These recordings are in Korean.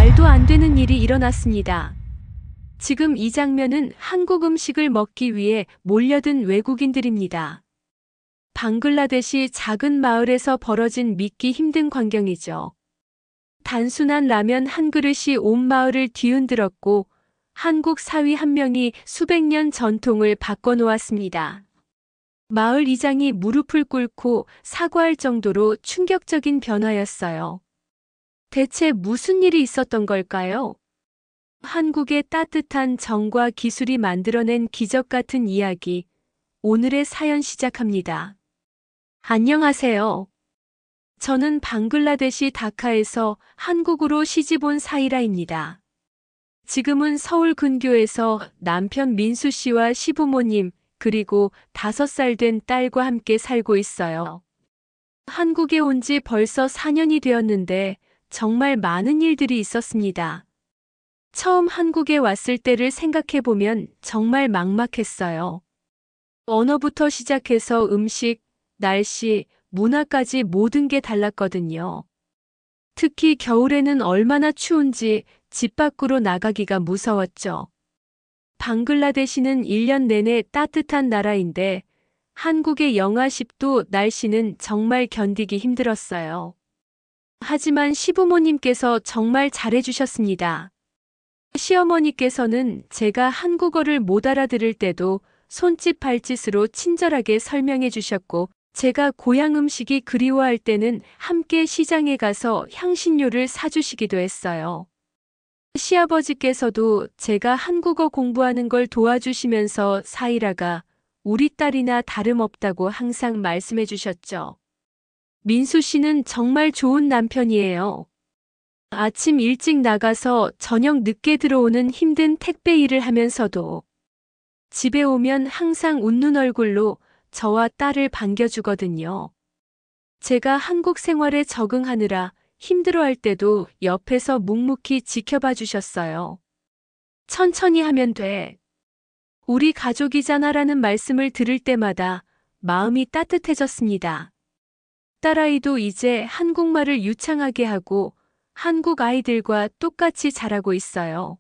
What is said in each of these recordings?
말도 안 되는 일이 일어났습니다. 지금 이 장면은 한국 음식을 먹기 위해 몰려든 외국인들입니다. 방글라데시 작은 마을에서 벌어진 믿기 힘든 광경이죠. 단순한 라면 한 그릇이 온 마을을 뒤흔들었고 한국 사위 한 명이 수백 년 전통을 바꿔놓았습니다. 마을 이장이 무릎을 꿇고 사과할 정도로 충격적인 변화였어요. 대체 무슨 일이 있었던 걸까요? 한국의 따뜻한 정과 기술이 만들어낸 기적 같은 이야기. 오늘의 사연 시작합니다. 안녕하세요. 저는 방글라데시 다카에서 한국으로 시집온 사이라입니다. 지금은 서울 근교에서 남편 민수 씨와 시부모님, 그리고 5살 된 딸과 함께 살고 있어요. 한국에 온 지 벌써 4년이 되었는데 정말 많은 일들이 있었습니다. 처음 한국에 왔을 때를 생각해보면 정말 막막했어요. 언어부터 시작해서 음식, 날씨, 문화까지 모든 게 달랐거든요. 특히 겨울에는 얼마나 추운지 집 밖으로 나가기가 무서웠죠. 방글라데시는 1년 내내 따뜻한 나라인데 한국의 영하 10도 날씨는 정말 견디기 힘들었어요. 하지만 시부모님께서 정말 잘해주셨습니다. 시어머니께서는 제가 한국어를 못 알아들을 때도 손짓 발짓으로 친절하게 설명해 주셨고, 제가 고향 음식이 그리워할 때는 함께 시장에 가서 향신료를 사주시기도 했어요. 시아버지께서도 제가 한국어 공부하는 걸 도와주시면서 사이라가 우리 딸이나 다름없다고 항상 말씀해 주셨죠. 민수 씨는 정말 좋은 남편이에요. 아침 일찍 나가서 저녁 늦게 들어오는 힘든 택배 일을 하면서도 집에 오면 항상 웃는 얼굴로 저와 딸을 반겨주거든요. 제가 한국 생활에 적응하느라 힘들어할 때도 옆에서 묵묵히 지켜봐 주셨어요. 천천히 하면 돼. 우리 가족이잖아라는 말씀을 들을 때마다 마음이 따뜻해졌습니다. 딸아이도 이제 한국말을 유창하게 하고 한국 아이들과 똑같이 자라고 있어요.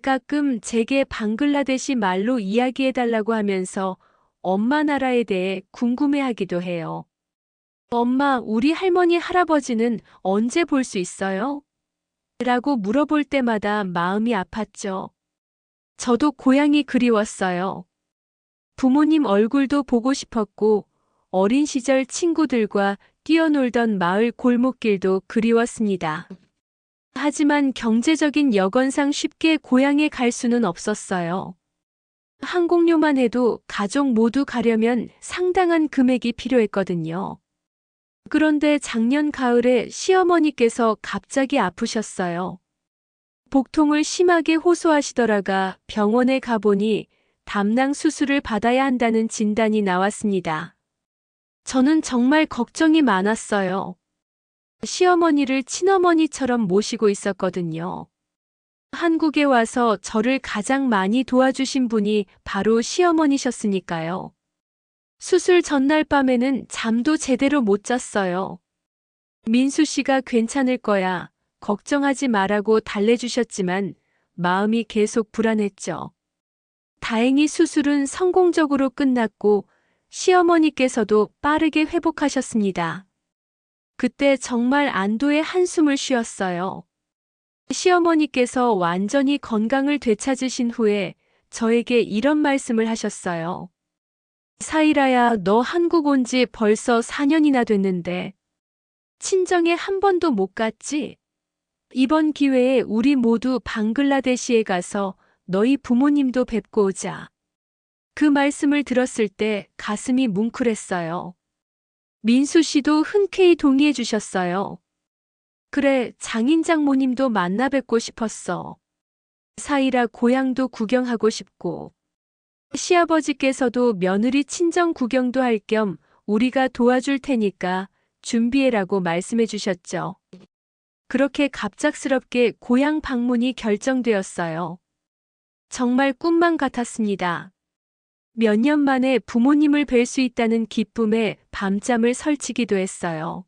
가끔 제게 방글라데시 말로 이야기해달라고 하면서 엄마 나라에 대해 궁금해하기도 해요. 엄마, 우리 할머니, 할아버지는 언제 볼 수 있어요? 라고 물어볼 때마다 마음이 아팠죠. 저도 고향이 그리웠어요. 부모님 얼굴도 보고 싶었고, 어린 시절 친구들과 뛰어놀던 마을 골목길도 그리웠습니다. 하지만 경제적인 여건상 쉽게 고향에 갈 수는 없었어요. 항공료만 해도 가족 모두 가려면 상당한 금액이 필요했거든요. 그런데 작년 가을에 시어머니께서 갑자기 아프셨어요. 복통을 심하게 호소하시더라가 병원에 가보니 담낭 수술을 받아야 한다는 진단이 나왔습니다. 저는 정말 걱정이 많았어요. 시어머니를 친어머니처럼 모시고 있었거든요. 한국에 와서 저를 가장 많이 도와주신 분이 바로 시어머니셨으니까요. 수술 전날 밤에는 잠도 제대로 못 잤어요. 민수 씨가 괜찮을 거야. 걱정하지 말라고 달래주셨지만 마음이 계속 불안했죠. 다행히 수술은 성공적으로 끝났고 시어머니께서도 빠르게 회복하셨습니다. 그때 정말 안도의 한숨을 쉬었어요. 시어머니께서 완전히 건강을 되찾으신 후에 저에게 이런 말씀을 하셨어요. 사이라야, 너 한국 온 지 벌써 4년이나 됐는데 친정에 한 번도 못 갔지? 이번 기회에 우리 모두 방글라데시에 가서 너희 부모님도 뵙고 오자. 그 말씀을 들었을 때 가슴이 뭉클했어요. 민수 씨도 흔쾌히 동의해 주셨어요. 그래, 장인 장모님도 만나 뵙고 싶었어. 사이라 고향도 구경하고 싶고. 시아버지께서도 며느리 친정 구경도 할 겸 우리가 도와줄 테니까 준비해라고 말씀해 주셨죠. 그렇게 갑작스럽게 고향 방문이 결정되었어요. 정말 꿈만 같았습니다. 몇 년 만에 부모님을 뵐 수 있다는 기쁨에 밤잠을 설치기도 했어요.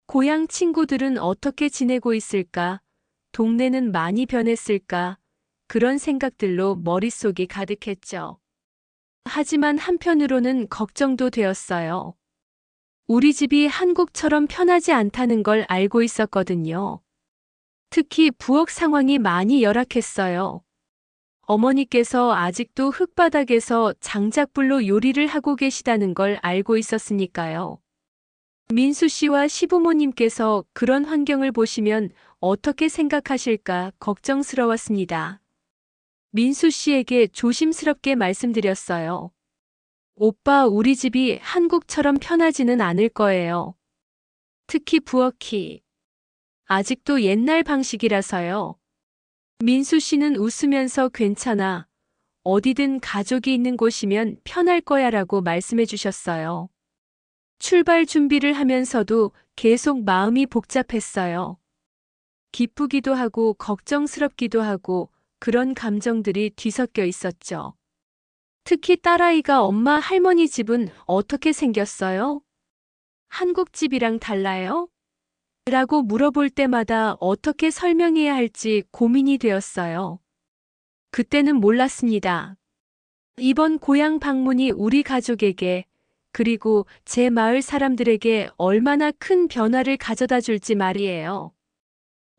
고향 친구들은 어떻게 지내고 있을까? 동네는 많이 변했을까? 그런 생각들로 머릿속이 가득했죠. 하지만 한편으로는 걱정도 되었어요. 우리 집이 한국처럼 편하지 않다는 걸 알고 있었거든요. 특히 부엌 상황이 많이 열악했어요. 어머니께서 아직도 흙바닥에서 장작불로 요리를 하고 계시다는 걸 알고 있었으니까요. 민수 씨와 시부모님께서 그런 환경을 보시면 어떻게 생각하실까 걱정스러웠습니다. 민수 씨에게 조심스럽게 말씀드렸어요. 오빠, 우리 집이 한국처럼 편하지는 않을 거예요. 특히 부엌이 아직도 옛날 방식이라서요. 민수 씨는 웃으면서 괜찮아. 어디든 가족이 있는 곳이면 편할 거야 라고 말씀해 주셨어요. 출발 준비를 하면서도 계속 마음이 복잡했어요. 기쁘기도 하고 걱정스럽기도 하고 그런 감정들이 뒤섞여 있었죠. 특히 딸아이가 엄마 할머니 집은 어떻게 생겼어요? 한국 집이랑 달라요? 라고 물어볼 때마다 어떻게 설명해야 할지 고민이 되었어요. 그때는 몰랐습니다. 이번 고향 방문이 우리 가족에게 그리고 제 마을 사람들에게 얼마나 큰 변화를 가져다 줄지 말이에요.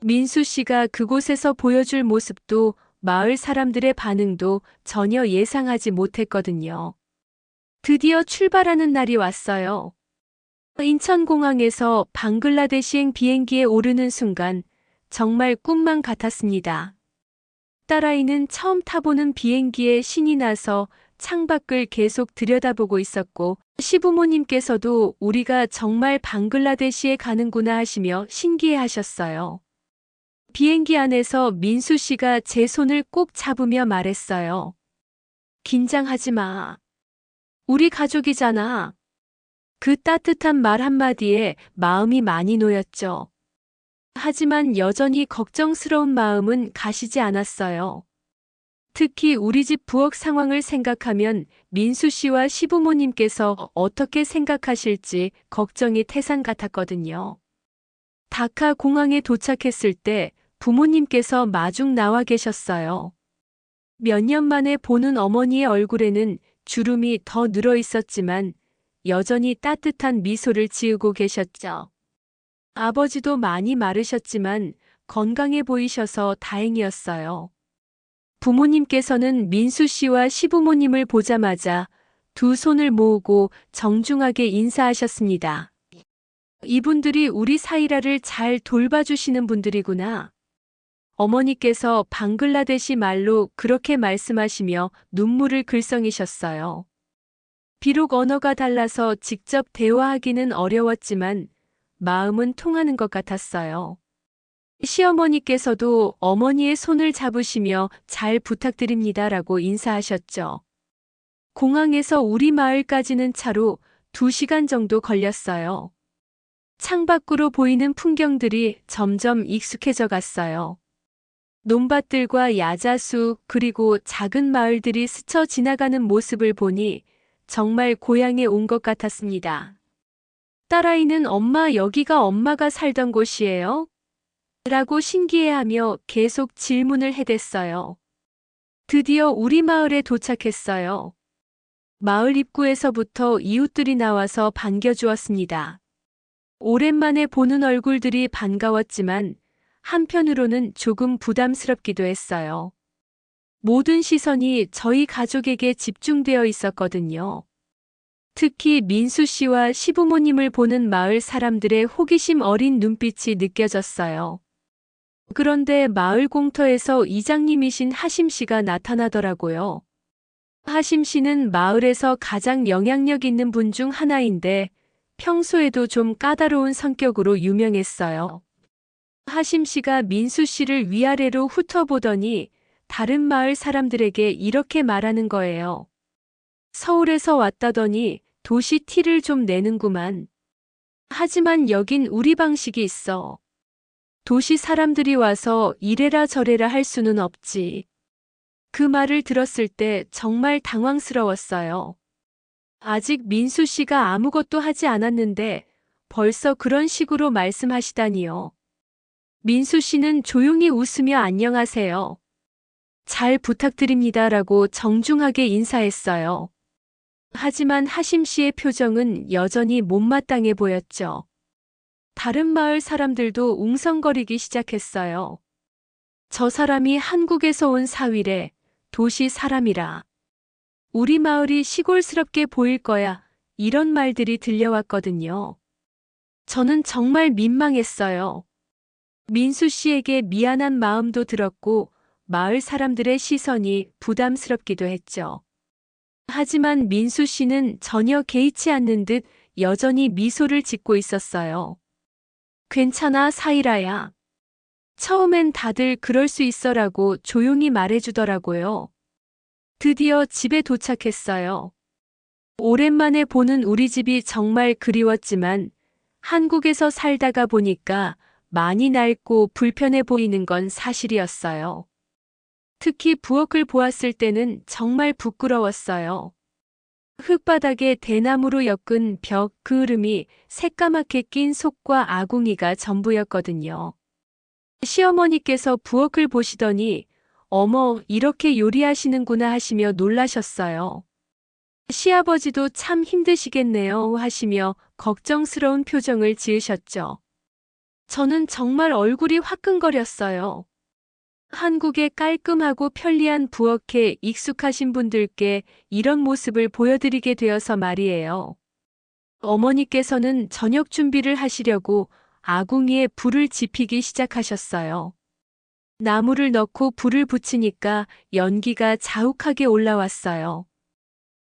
민수 씨가 그곳에서 보여줄 모습도 마을 사람들의 반응도 전혀 예상하지 못했거든요. 드디어 출발하는 날이 왔어요. 인천공항에서 방글라데시행 비행기에 오르는 순간 정말 꿈만 같았습니다. 딸아이는 처음 타보는 비행기에 신이 나서 창밖을 계속 들여다보고 있었고 시부모님께서도 우리가 정말 방글라데시에 가는구나 하시며 신기해 하셨어요. 비행기 안에서 민수 씨가 제 손을 꼭 잡으며 말했어요. 긴장하지 마. 우리 가족이잖아. 그 따뜻한 말 한마디에 마음이 많이 놓였죠. 하지만 여전히 걱정스러운 마음은 가시지 않았어요. 특히 우리 집 부엌 상황을 생각하면 민수 씨와 시부모님께서 어떻게 생각하실지 걱정이 태산 같았거든요. 다카 공항에 도착했을 때 부모님께서 마중 나와 계셨어요. 몇 년 만에 보는 어머니의 얼굴에는 주름이 더 늘어 있었지만 여전히 따뜻한 미소를 지으고 계셨죠. 아버지도 많이 마르셨지만 건강해 보이셔서 다행이었어요. 부모님께서는 민수 씨와 시부모님을 보자마자 두 손을 모으고 정중하게 인사하셨습니다. 이분들이 우리 사이라를 잘 돌봐주시는 분들이구나. 어머니께서 방글라데시 말로 그렇게 말씀하시며 눈물을 글썽이셨어요. 비록 언어가 달라서 직접 대화하기는 어려웠지만 마음은 통하는 것 같았어요. 시어머니께서도 어머니의 손을 잡으시며 잘 부탁드립니다라고 인사하셨죠. 공항에서 우리 마을까지는 차로 2시간 정도 걸렸어요. 창밖으로 보이는 풍경들이 점점 익숙해져 갔어요. 논밭들과 야자수 그리고 작은 마을들이 스쳐 지나가는 모습을 보니 정말 고향에 온 것 같았습니다. 딸아이는 엄마 여기가 엄마가 살던 곳이에요? 라고 신기해하며 계속 질문을 해댔어요. 드디어 우리 마을에 도착했어요. 마을 입구에서부터 이웃들이 나와서 반겨주었습니다. 오랜만에 보는 얼굴들이 반가웠지만 한편으로는 조금 부담스럽기도 했어요. 모든 시선이 저희 가족에게 집중되어 있었거든요. 특히 민수 씨와 시부모님을 보는 마을 사람들의 호기심 어린 눈빛이 느껴졌어요. 그런데 마을 공터에서 이장님이신 하심 씨가 나타나더라고요. 하심 씨는 마을에서 가장 영향력 있는 분 중 하나인데 평소에도 좀 까다로운 성격으로 유명했어요. 하심 씨가 민수 씨를 위아래로 훑어보더니 다른 마을 사람들에게 이렇게 말하는 거예요. 서울에서 왔다더니 도시 티를 좀 내는구만. 하지만 여긴 우리 방식이 있어. 도시 사람들이 와서 이래라 저래라 할 수는 없지. 그 말을 들었을 때 정말 당황스러웠어요. 아직 민수 씨가 아무것도 하지 않았는데 벌써 그런 식으로 말씀하시다니요. 민수 씨는 조용히 웃으며 안녕하세요. 잘 부탁드립니다라고 정중하게 인사했어요. 하지만 하심 씨의 표정은 여전히 못마땅해 보였죠. 다른 마을 사람들도 웅성거리기 시작했어요. 저 사람이 한국에서 온 사위래, 도시 사람이라. 우리 마을이 시골스럽게 보일 거야. 이런 말들이 들려왔거든요. 저는 정말 민망했어요. 민수 씨에게 미안한 마음도 들었고, 마을 사람들의 시선이 부담스럽기도 했죠. 하지만 민수 씨는 전혀 개의치 않는 듯 여전히 미소를 짓고 있었어요. 괜찮아, 사이라야. 처음엔 다들 그럴 수 있어라고 조용히 말해주더라고요. 드디어 집에 도착했어요. 오랜만에 보는 우리 집이 정말 그리웠지만 한국에서 살다가 보니까 많이 낡고 불편해 보이는 건 사실이었어요. 특히 부엌을 보았을 때는 정말 부끄러웠어요. 흙바닥에 대나무로 엮은 벽 그을음이 새까맣게 낀 속과 아궁이가 전부였거든요. 시어머니께서 부엌을 보시더니 어머, 이렇게 요리하시는구나 하시며 놀라셨어요. 시아버지도 참 힘드시겠네요 하시며 걱정스러운 표정을 지으셨죠. 저는 정말 얼굴이 화끈거렸어요. 한국의 깔끔하고 편리한 부엌에 익숙하신 분들께 이런 모습을 보여드리게 되어서 말이에요. 어머니께서는 저녁 준비를 하시려고 아궁이에 불을 지피기 시작하셨어요. 나무를 넣고 불을 붙이니까 연기가 자욱하게 올라왔어요.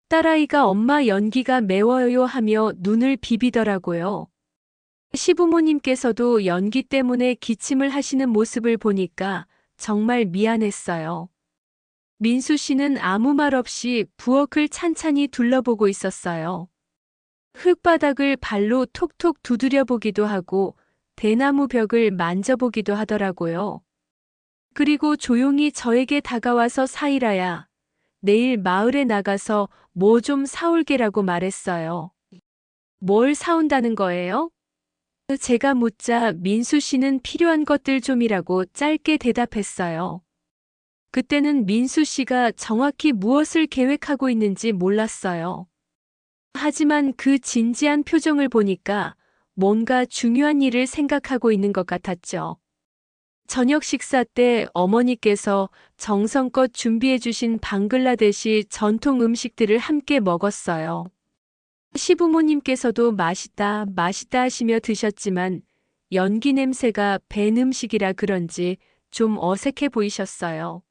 딸아이가 엄마 연기가 매워요 하며 눈을 비비더라고요. 시부모님께서도 연기 때문에 기침을 하시는 모습을 보니까 정말 미안했어요. 민수 씨는 아무 말 없이 부엌을 찬찬히 둘러보고 있었어요. 흙바닥을 발로 톡톡 두드려 보기도 하고 대나무 벽을 만져보기도 하더라고요. 그리고 조용히 저에게 다가와서 사이라야, 내일 마을에 나가서 뭐 좀 사올게라고 말했어요. 뭘 사온다는 거예요? 제가 묻자 민수 씨는 필요한 것들 좀이라고 짧게 대답했어요. 그때는 민수 씨가 정확히 무엇을 계획하고 있는지 몰랐어요. 하지만 그 진지한 표정을 보니까 뭔가 중요한 일을 생각하고 있는 것 같았죠. 저녁 식사 때 어머니께서 정성껏 준비해 주신 방글라데시 전통 음식들을 함께 먹었어요. 시부모님께서도 맛있다, 맛있다 하시며 드셨지만 연기 냄새가 밴 음식이라 그런지 좀 어색해 보이셨어요.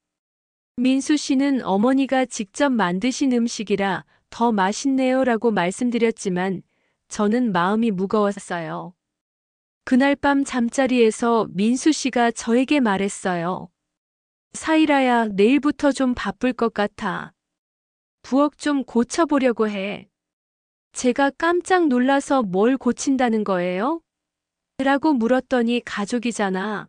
민수 씨는 어머니가 직접 만드신 음식이라 더 맛있네요 라고 말씀드렸지만 저는 마음이 무거웠어요. 그날 밤 잠자리에서 민수 씨가 저에게 말했어요. 사이라야, 내일부터 좀 바쁠 것 같아. 부엌 좀 고쳐보려고 해. 제가 깜짝 놀라서 뭘 고친다는 거예요? 라고 물었더니 가족이잖아.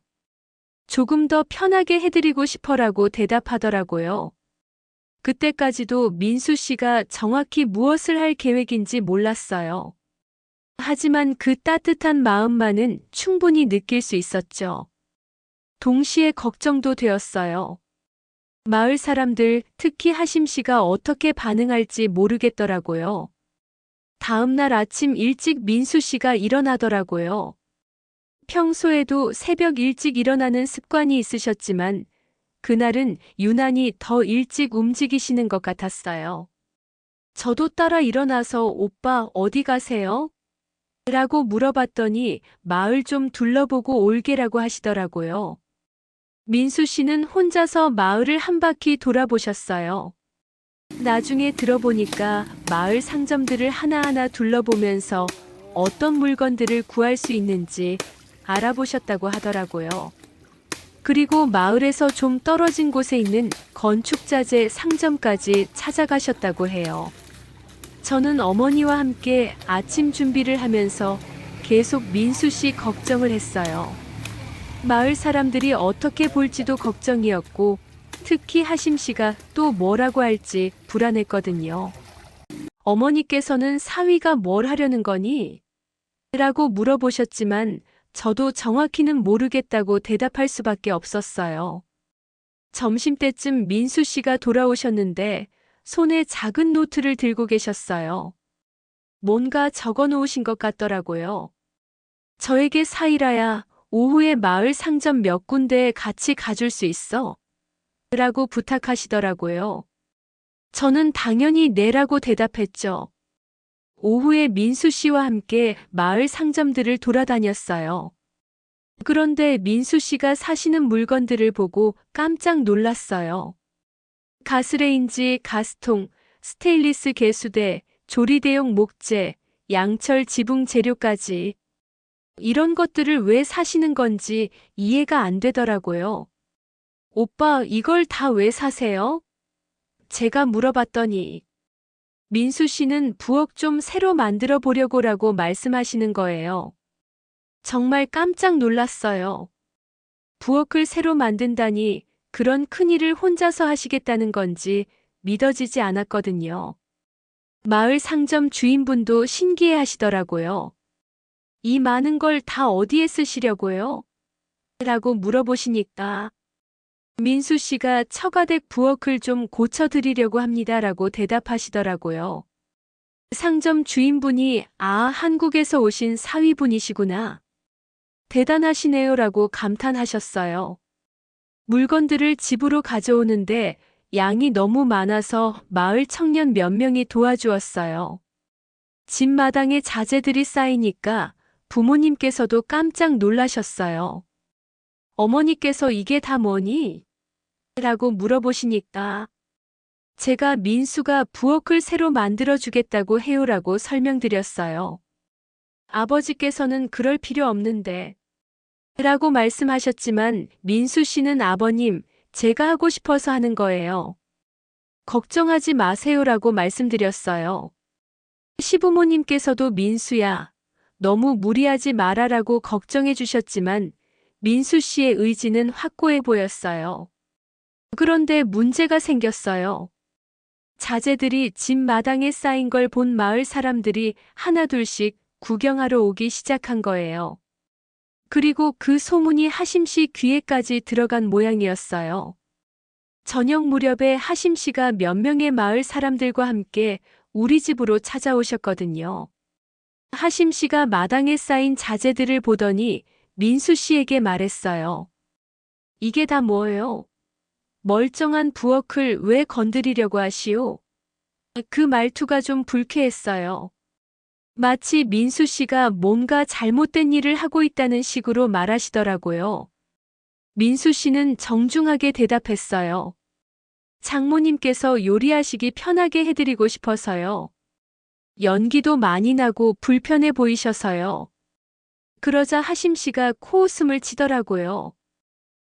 조금 더 편하게 해드리고 싶어라고 대답하더라고요. 그때까지도 민수 씨가 정확히 무엇을 할 계획인지 몰랐어요. 하지만 그 따뜻한 마음만은 충분히 느낄 수 있었죠. 동시에 걱정도 되었어요. 마을 사람들, 특히 하심 씨가 어떻게 반응할지 모르겠더라고요. 다음 날 아침 일찍 민수 씨가 일어나더라고요. 평소에도 새벽 일찍 일어나는 습관이 있으셨지만 그날은 유난히 더 일찍 움직이시는 것 같았어요. 저도 따라 일어나서 오빠 어디 가세요? 라고 물어봤더니 마을 좀 둘러보고 올게라고 하시더라고요. 민수 씨는 혼자서 마을을 한 바퀴 돌아보셨어요. 나중에 들어보니까 마을 상점들을 하나하나 둘러보면서 어떤 물건들을 구할 수 있는지 알아보셨다고 하더라고요. 그리고 마을에서 좀 떨어진 곳에 있는 건축자재 상점까지 찾아가셨다고 해요. 저는 어머니와 함께 아침 준비를 하면서 계속 민수 씨 걱정을 했어요. 마을 사람들이 어떻게 볼지도 걱정이었고 특히 하심 씨가 또 뭐라고 할지 불안했거든요. 어머니께서는 사위가 뭘 하려는 거니? 라고 물어보셨지만 저도 정확히는 모르겠다고 대답할 수밖에 없었어요. 점심때쯤 민수 씨가 돌아오셨는데 손에 작은 노트를 들고 계셨어요. 뭔가 적어 놓으신 것 같더라고요. 저에게 사이라야, 오후에 마을 상점 몇 군데에 같이 가줄 수 있어? 라고 부탁하시더라고요. 저는 당연히 네라고 대답했죠. 오후에 민수 씨와 함께 마을 상점들을 돌아다녔어요. 그런데 민수 씨가 사시는 물건들을 보고 깜짝 놀랐어요. 가스레인지, 가스통, 스테인리스 개수대, 조리대용 목재, 양철 지붕 재료까지. 이런 것들을 왜 사시는 건지 이해가 안 되더라고요. 오빠, 이걸 다 왜 사세요? 제가 물어봤더니 민수 씨는 부엌 좀 새로 만들어 보려고라고 말씀하시는 거예요. 정말 깜짝 놀랐어요. 부엌을 새로 만든다니 그런 큰일을 혼자서 하시겠다는 건지 믿어지지 않았거든요. 마을 상점 주인분도 신기해 하시더라고요. 이 많은 걸 다 어디에 쓰시려고요? 라고 물어보시니까 민수 씨가 처가댁 부엌을 좀 고쳐드리려고 합니다라고 대답하시더라고요. 상점 주인분이 한국에서 오신 사위분이시구나. 대단하시네요라고 감탄하셨어요. 물건들을 집으로 가져오는데 양이 너무 많아서 마을 청년 몇 명이 도와주었어요. 집 마당에 자재들이 쌓이니까 부모님께서도 깜짝 놀라셨어요. 어머니께서 이게 다 뭐니? 라고 물어보시니까 제가 민수가 부엌을 새로 만들어주겠다고 해요라고 설명드렸어요. 아버지께서는 그럴 필요 없는데 라고 말씀하셨지만 민수 씨는 아버님, 제가 하고 싶어서 하는 거예요. 걱정하지 마세요라고 말씀드렸어요. 시부모님께서도 민수야, 너무 무리하지 말아라고 걱정해 주셨지만 민수 씨의 의지는 확고해 보였어요. 그런데 문제가 생겼어요. 자재들이 집 마당에 쌓인 걸 본 마을 사람들이 하나둘씩 구경하러 오기 시작한 거예요. 그리고 그 소문이 하심 씨 귀에까지 들어간 모양이었어요. 저녁 무렵에 하심 씨가 몇 명의 마을 사람들과 함께 우리 집으로 찾아오셨거든요. 하심 씨가 마당에 쌓인 자재들을 보더니 민수 씨에게 말했어요. 이게 다 뭐예요? 멀쩡한 부엌을 왜 건드리려고 하시오? 그 말투가 좀 불쾌했어요. 마치 민수 씨가 뭔가 잘못된 일을 하고 있다는 식으로 말하시더라고요. 민수 씨는 정중하게 대답했어요. 장모님께서 요리하시기 편하게 해드리고 싶어서요. 연기도 많이 나고 불편해 보이셔서요. 그러자 하심 씨가 코웃음을 치더라고요.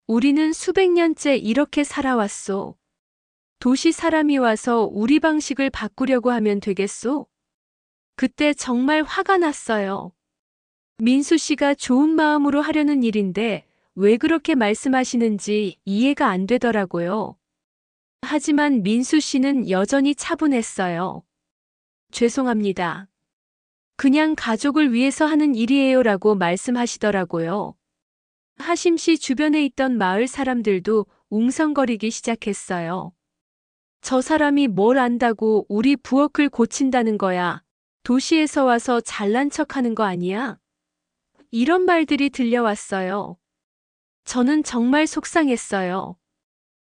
우리는 수백 년째 이렇게 살아왔소. 도시 사람이 와서 우리 방식을 바꾸려고 하면 되겠소? 그때 정말 화가 났어요. 민수 씨가 좋은 마음으로 하려는 일인데 왜 그렇게 말씀하시는지 이해가 안 되더라고요. 하지만 민수 씨는 여전히 차분했어요. 죄송합니다. 그냥 가족을 위해서 하는 일이에요라고 말씀하시더라고요. 하심 씨 주변에 있던 마을 사람들도 웅성거리기 시작했어요. 저 사람이 뭘 안다고 우리 부엌을 고친다는 거야. 도시에서 와서 잘난 척하는 거 아니야? 이런 말들이 들려왔어요. 저는 정말 속상했어요.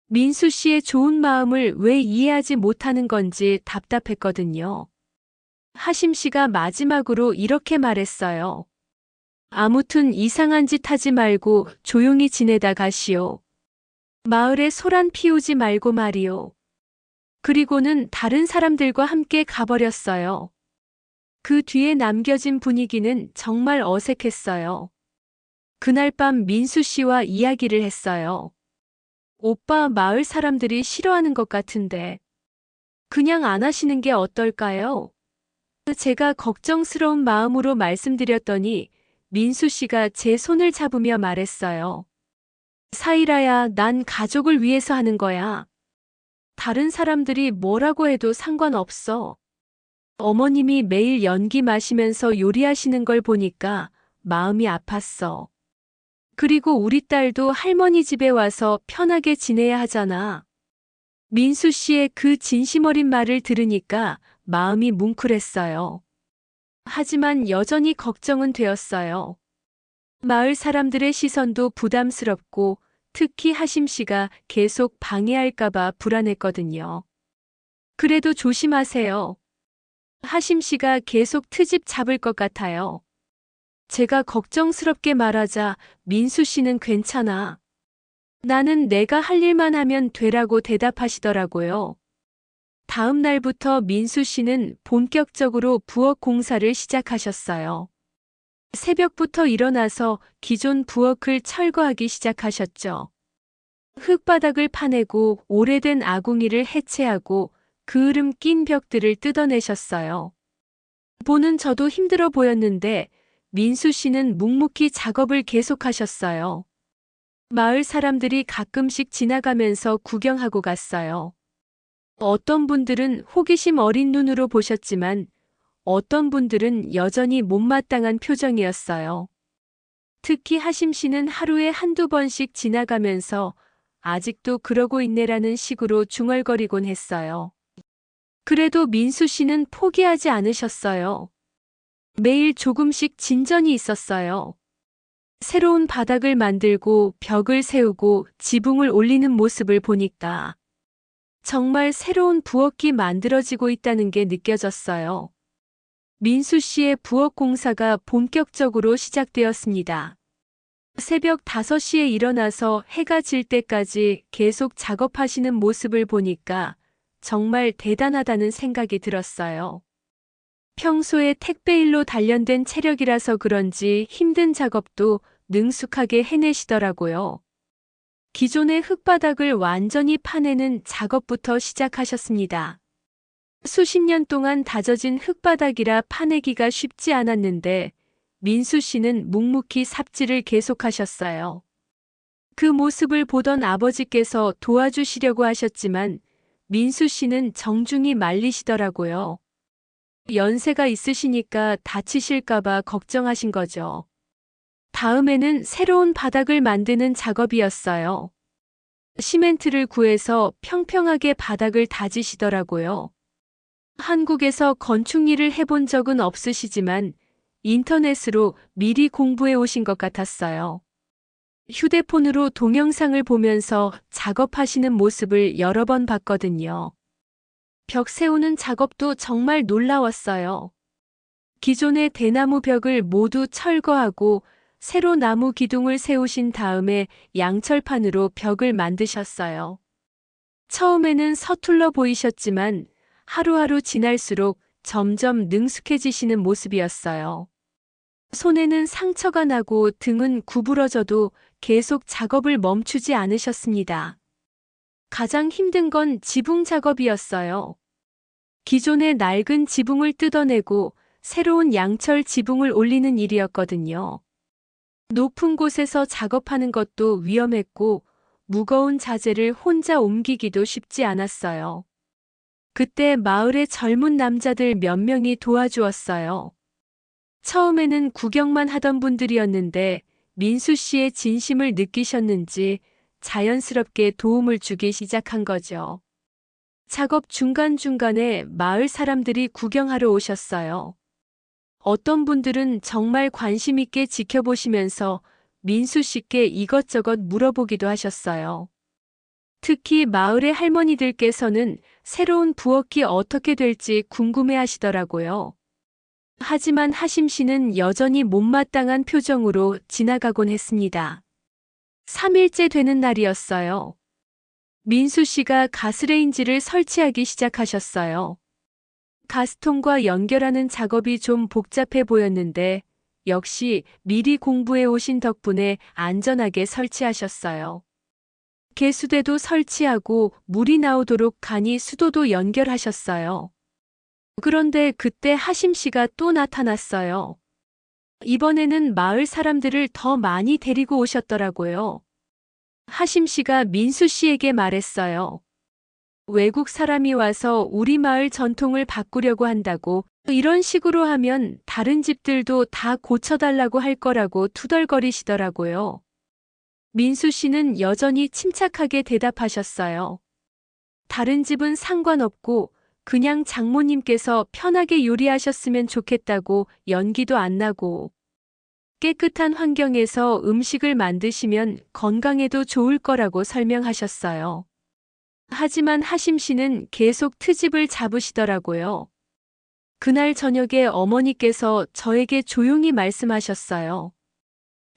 민수 씨의 좋은 마음을 왜 이해하지 못하는 건지 답답했거든요. 하심 씨가 마지막으로 이렇게 말했어요. 아무튼 이상한 짓 하지 말고 조용히 지내다 가시오. 마을에 소란 피우지 말고 말이오. 그리고는 다른 사람들과 함께 가버렸어요. 그 뒤에 남겨진 분위기는 정말 어색했어요. 그날 밤 민수 씨와 이야기를 했어요. 오빠, 마을 사람들이 싫어하는 것 같은데 그냥 안 하시는 게 어떨까요? 제가 걱정스러운 마음으로 말씀드렸더니 민수 씨가 제 손을 잡으며 말했어요. 사이라야, 난 가족을 위해서 하는 거야. 다른 사람들이 뭐라고 해도 상관없어. 어머님이 매일 연기 마시면서 요리하시는 걸 보니까 마음이 아팠어. 그리고 우리 딸도 할머니 집에 와서 편하게 지내야 하잖아. 민수 씨의 그 진심 어린 말을 들으니까 마음이 뭉클했어요. 하지만 여전히 걱정은 되었어요. 마을 사람들의 시선도 부담스럽고 특히 하심 씨가 계속 방해할까봐 불안했거든요. 그래도 조심하세요. 하심 씨가 계속 트집 잡을 것 같아요. 제가 걱정스럽게 말하자 민수 씨는 괜찮아. 나는 내가 할 일만 하면 되라고 대답하시더라고요. 다음 날부터 민수 씨는 본격적으로 부엌 공사를 시작하셨어요. 새벽부터 일어나서 기존 부엌을 철거하기 시작하셨죠. 흙바닥을 파내고 오래된 아궁이를 해체하고 그을음 낀 벽들을 뜯어내셨어요. 보는 저도 힘들어 보였는데 민수 씨는 묵묵히 작업을 계속하셨어요. 마을 사람들이 가끔씩 지나가면서 구경하고 갔어요. 어떤 분들은 호기심 어린 눈으로 보셨지만 어떤 분들은 여전히 못마땅한 표정이었어요. 특히 하심 씨는 하루에 한두 번씩 지나가면서 아직도 그러고 있네라는 식으로 중얼거리곤 했어요. 그래도 민수 씨는 포기하지 않으셨어요. 매일 조금씩 진전이 있었어요. 새로운 바닥을 만들고 벽을 세우고 지붕을 올리는 모습을 보니까 정말 새로운 부엌이 만들어지고 있다는 게 느껴졌어요. 민수 씨의 부엌 공사가 본격적으로 시작되었습니다. 새벽 5시에 일어나서 해가 질 때까지 계속 작업하시는 모습을 보니까 정말 대단하다는 생각이 들었어요. 평소에 택배일로 단련된 체력이라서 그런지 힘든 작업도 능숙하게 해내시더라고요. 기존의 흙바닥을 완전히 파내는 작업부터 시작하셨습니다. 수십 년 동안 다져진 흙바닥이라 파내기가 쉽지 않았는데 민수 씨는 묵묵히 삽질을 계속하셨어요. 그 모습을 보던 아버지께서 도와주시려고 하셨지만 민수 씨는 정중히 말리시더라고요. 연세가 있으시니까 다치실까봐 걱정하신 거죠. 다음에는 새로운 바닥을 만드는 작업이었어요. 시멘트를 구해서 평평하게 바닥을 다지시더라고요. 한국에서 건축 일을 해본 적은 없으시지만 인터넷으로 미리 공부해 오신 것 같았어요. 휴대폰으로 동영상을 보면서 작업하시는 모습을 여러 번 봤거든요. 벽 세우는 작업도 정말 놀라웠어요. 기존의 대나무 벽을 모두 철거하고 새로 나무 기둥을 세우신 다음에 양철판으로 벽을 만드셨어요. 처음에는 서툴러 보이셨지만 하루하루 지날수록 점점 능숙해지시는 모습이었어요. 손에는 상처가 나고 등은 구부러져도 계속 작업을 멈추지 않으셨습니다. 가장 힘든 건 지붕 작업이었어요. 기존의 낡은 지붕을 뜯어내고 새로운 양철 지붕을 올리는 일이었거든요. 높은 곳에서 작업하는 것도 위험했고 무거운 자재를 혼자 옮기기도 쉽지 않았어요. 그때 마을의 젊은 남자들 몇 명이 도와주었어요. 처음에는 구경만 하던 분들이었는데 민수 씨의 진심을 느끼셨는지 자연스럽게 도움을 주기 시작한 거죠. 작업 중간중간에 마을 사람들이 구경하러 오셨어요. 어떤 분들은 정말 관심 있게 지켜보시면서 민수 씨께 이것저것 물어보기도 하셨어요. 특히 마을의 할머니들께서는 새로운 부엌이 어떻게 될지 궁금해 하시더라고요. 하지만 하심 씨는 여전히 못마땅한 표정으로 지나가곤 했습니다. 3일째 되는 날이었어요. 민수 씨가 가스레인지를 설치하기 시작하셨어요. 가스통과 연결하는 작업이 좀 복잡해 보였는데 역시 미리 공부해 오신 덕분에 안전하게 설치하셨어요. 개수대도 설치하고 물이 나오도록 간이 수도도 연결하셨어요. 그런데 그때 하심 씨가 또 나타났어요. 이번에는 마을 사람들을 더 많이 데리고 오셨더라고요. 하심 씨가 민수 씨에게 말했어요. 외국 사람이 와서 우리 마을 전통을 바꾸려고 한다고 이런 식으로 하면 다른 집들도 다 고쳐달라고 할 거라고 투덜거리시더라고요. 민수 씨는 여전히 침착하게 대답하셨어요. 다른 집은 상관없고 그냥 장모님께서 편하게 요리하셨으면 좋겠다고, 연기도 안 나고 깨끗한 환경에서 음식을 만드시면 건강에도 좋을 거라고 설명하셨어요. 하지만 하심 씨는 계속 트집을 잡으시더라고요. 그날 저녁에 어머니께서 저에게 조용히 말씀하셨어요.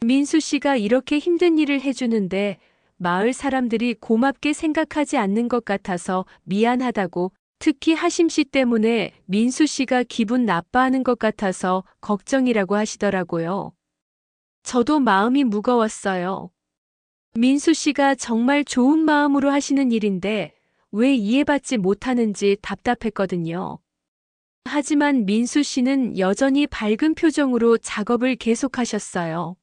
민수 씨가 이렇게 힘든 일을 해주는데 마을 사람들이 고맙게 생각하지 않는 것 같아서 미안하다고, 특히 하심 씨 때문에 민수 씨가 기분 나빠하는 것 같아서 걱정이라고 하시더라고요. 저도 마음이 무거웠어요. 민수 씨가 정말 좋은 마음으로 하시는 일인데 왜 이해받지 못하는지 답답했거든요. 하지만 민수 씨는 여전히 밝은 표정으로 작업을 계속하셨어요.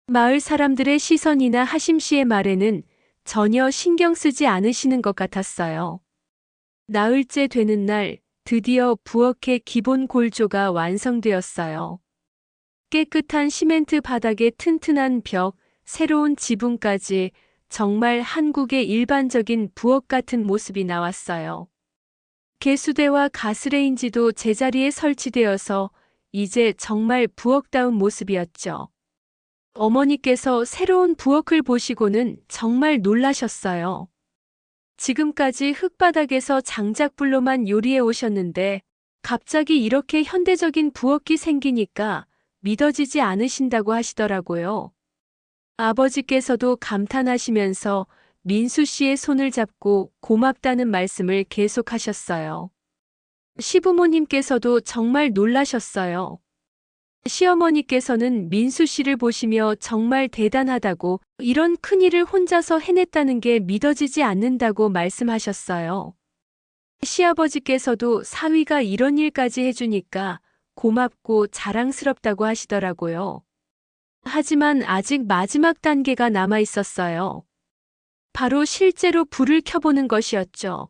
마을 사람들의 시선이나 하심 씨의 말에는 전혀 신경 쓰지 않으시는 것 같았어요. 나흘째 되는 날, 드디어 부엌의 기본 골조가 완성되었어요. 깨끗한 시멘트 바닥에 튼튼한 벽, 새로운 지붕까지, 정말 한국의 일반적인 부엌 같은 모습이 나왔어요. 개수대와 가스레인지도 제자리에 설치되어서 이제 정말 부엌다운 모습이었죠. 어머니께서 새로운 부엌을 보시고는 정말 놀라셨어요. 지금까지 흙바닥에서 장작불로만 요리해 오셨는데 갑자기 이렇게 현대적인 부엌이 생기니까 믿어지지 않으신다고 하시더라고요. 아버지께서도 감탄하시면서 민수 씨의 손을 잡고 고맙다는 말씀을 계속하셨어요. 시부모님께서도 정말 놀라셨어요. 시어머니께서는 민수 씨를 보시며 정말 대단하다고, 이런 큰일을 혼자서 해냈다는 게 믿어지지 않는다고 말씀하셨어요. 시아버지께서도 사위가 이런 일까지 해주니까 고맙고 자랑스럽다고 하시더라고요. 하지만 아직 마지막 단계가 남아 있었어요. 바로 실제로 불을 켜보는 것이었죠.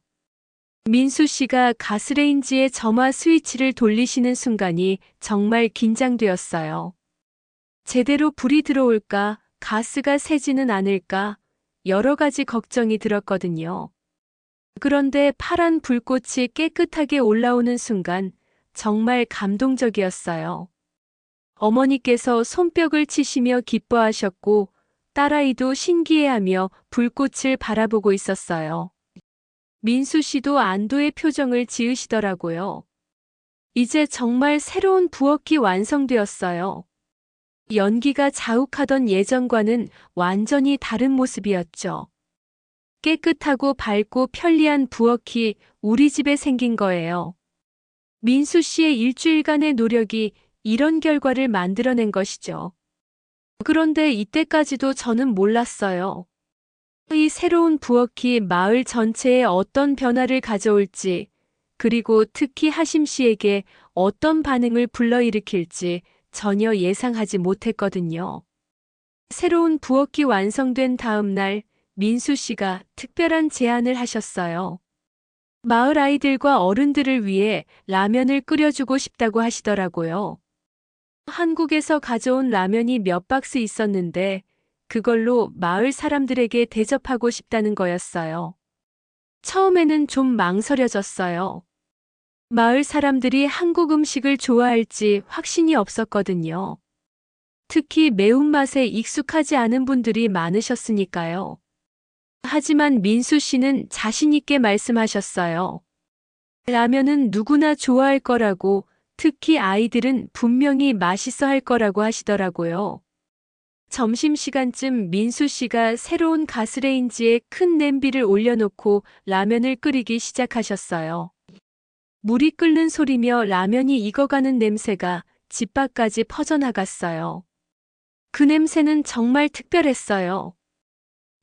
민수 씨가 가스레인지의 점화 스위치를 돌리시는 순간이 정말 긴장되었어요. 제대로 불이 들어올까, 가스가 새지는 않을까, 여러 가지 걱정이 들었거든요. 그런데 파란 불꽃이 깨끗하게 올라오는 순간 정말 감동적이었어요. 어머니께서 손뼉을 치시며 기뻐하셨고 딸아이도 신기해하며 불꽃을 바라보고 있었어요. 민수 씨도 안도의 표정을 지으시더라고요. 이제 정말 새로운 부엌이 완성되었어요. 연기가 자욱하던 예전과는 완전히 다른 모습이었죠. 깨끗하고 밝고 편리한 부엌이 우리 집에 생긴 거예요. 민수 씨의 일주일간의 노력이 이런 결과를 만들어낸 것이죠. 그런데 이때까지도 저는 몰랐어요. 이 새로운 부엌이 마을 전체에 어떤 변화를 가져올지, 그리고 특히 하심 씨에게 어떤 반응을 불러일으킬지 전혀 예상하지 못했거든요. 새로운 부엌이 완성된 다음 날, 민수 씨가 특별한 제안을 하셨어요. 마을 아이들과 어른들을 위해 라면을 끓여주고 싶다고 하시더라고요. 한국에서 가져온 라면이 몇 박스 있었는데 그걸로 마을 사람들에게 대접하고 싶다는 거였어요. 처음에는 좀 망설여졌어요. 마을 사람들이 한국 음식을 좋아할지 확신이 없었거든요. 특히 매운맛에 익숙하지 않은 분들이 많으셨으니까요. 하지만 민수 씨는 자신 있게 말씀하셨어요. 라면은 누구나 좋아할 거라고, 특히 아이들은 분명히 맛있어 할 거라고 하시더라고요. 점심시간쯤 민수 씨가 새로운 가스레인지에 큰 냄비를 올려놓고 라면을 끓이기 시작하셨어요. 물이 끓는 소리며 라면이 익어가는 냄새가 집 밖까지 퍼져나갔어요. 그 냄새는 정말 특별했어요.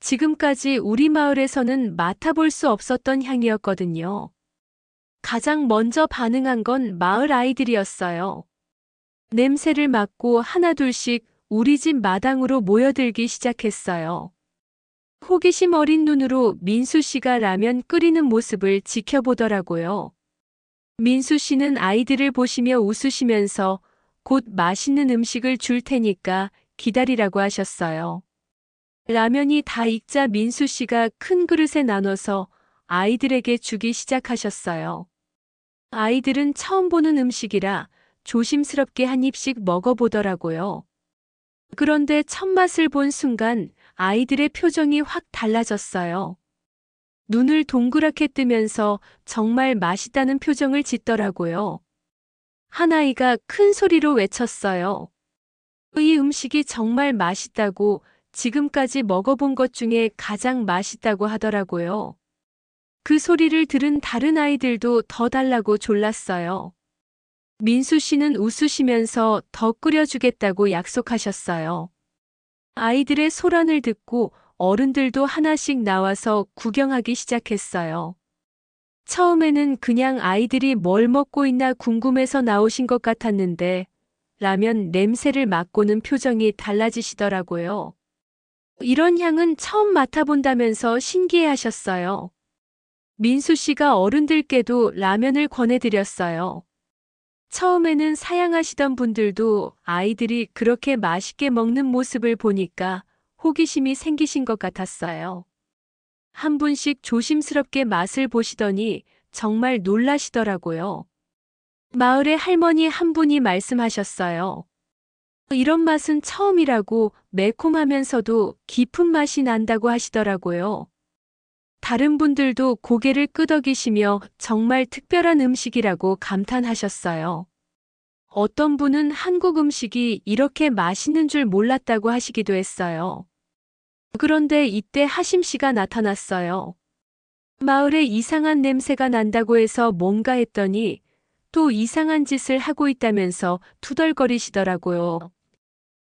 지금까지 우리 마을에서는 맡아볼 수 없었던 향이었거든요. 가장 먼저 반응한 건 마을 아이들이었어요. 냄새를 맡고 하나둘씩 우리 집 마당으로 모여들기 시작했어요. 호기심 어린 눈으로 민수 씨가 라면 끓이는 모습을 지켜보더라고요. 민수 씨는 아이들을 보시며 웃으시면서 곧 맛있는 음식을 줄 테니까 기다리라고 하셨어요. 라면이 다 익자 민수 씨가 큰 그릇에 나눠서 아이들에게 주기 시작하셨어요. 아이들은 처음 보는 음식이라 조심스럽게 한 입씩 먹어보더라고요. 그런데 첫 맛을 본 순간 아이들의 표정이 확 달라졌어요. 눈을 동그랗게 뜨면서 정말 맛있다는 표정을 짓더라고요. 한 아이가 큰 소리로 외쳤어요. 이 음식이 정말 맛있다고 지금까지 먹어본 것 중에 가장 맛있다고 하더라고요. 그 소리를 들은 다른 아이들도 더 달라고 졸랐어요. 민수 씨는 웃으시면서 더 끓여주겠다고 약속하셨어요. 아이들의 소란을 듣고 어른들도 하나씩 나와서 구경하기 시작했어요. 처음에는 그냥 아이들이 뭘 먹고 있나 궁금해서 나오신 것 같았는데 라면 냄새를 맡고는 표정이 달라지시더라고요. 이런 향은 처음 맡아본다면서 신기해하셨어요. 민수 씨가 어른들께도 라면을 권해드렸어요. 처음에는 사양하시던 분들도 아이들이 그렇게 맛있게 먹는 모습을 보니까 호기심이 생기신 것 같았어요. 한 분씩 조심스럽게 맛을 보시더니 정말 놀라시더라고요. 마을의 할머니 한 분이 말씀하셨어요. 이런 맛은 처음이라고 매콤하면서도 깊은 맛이 난다고 하시더라고요. 다른 분들도 고개를 끄덕이시며 정말 특별한 음식이라고 감탄하셨어요. 어떤 분은 한국 음식이 이렇게 맛있는 줄 몰랐다고 하시기도 했어요. 그런데 이때 하심 씨가 나타났어요. 마을에 이상한 냄새가 난다고 해서 뭔가 했더니 또 이상한 짓을 하고 있다면서 투덜거리시더라고요.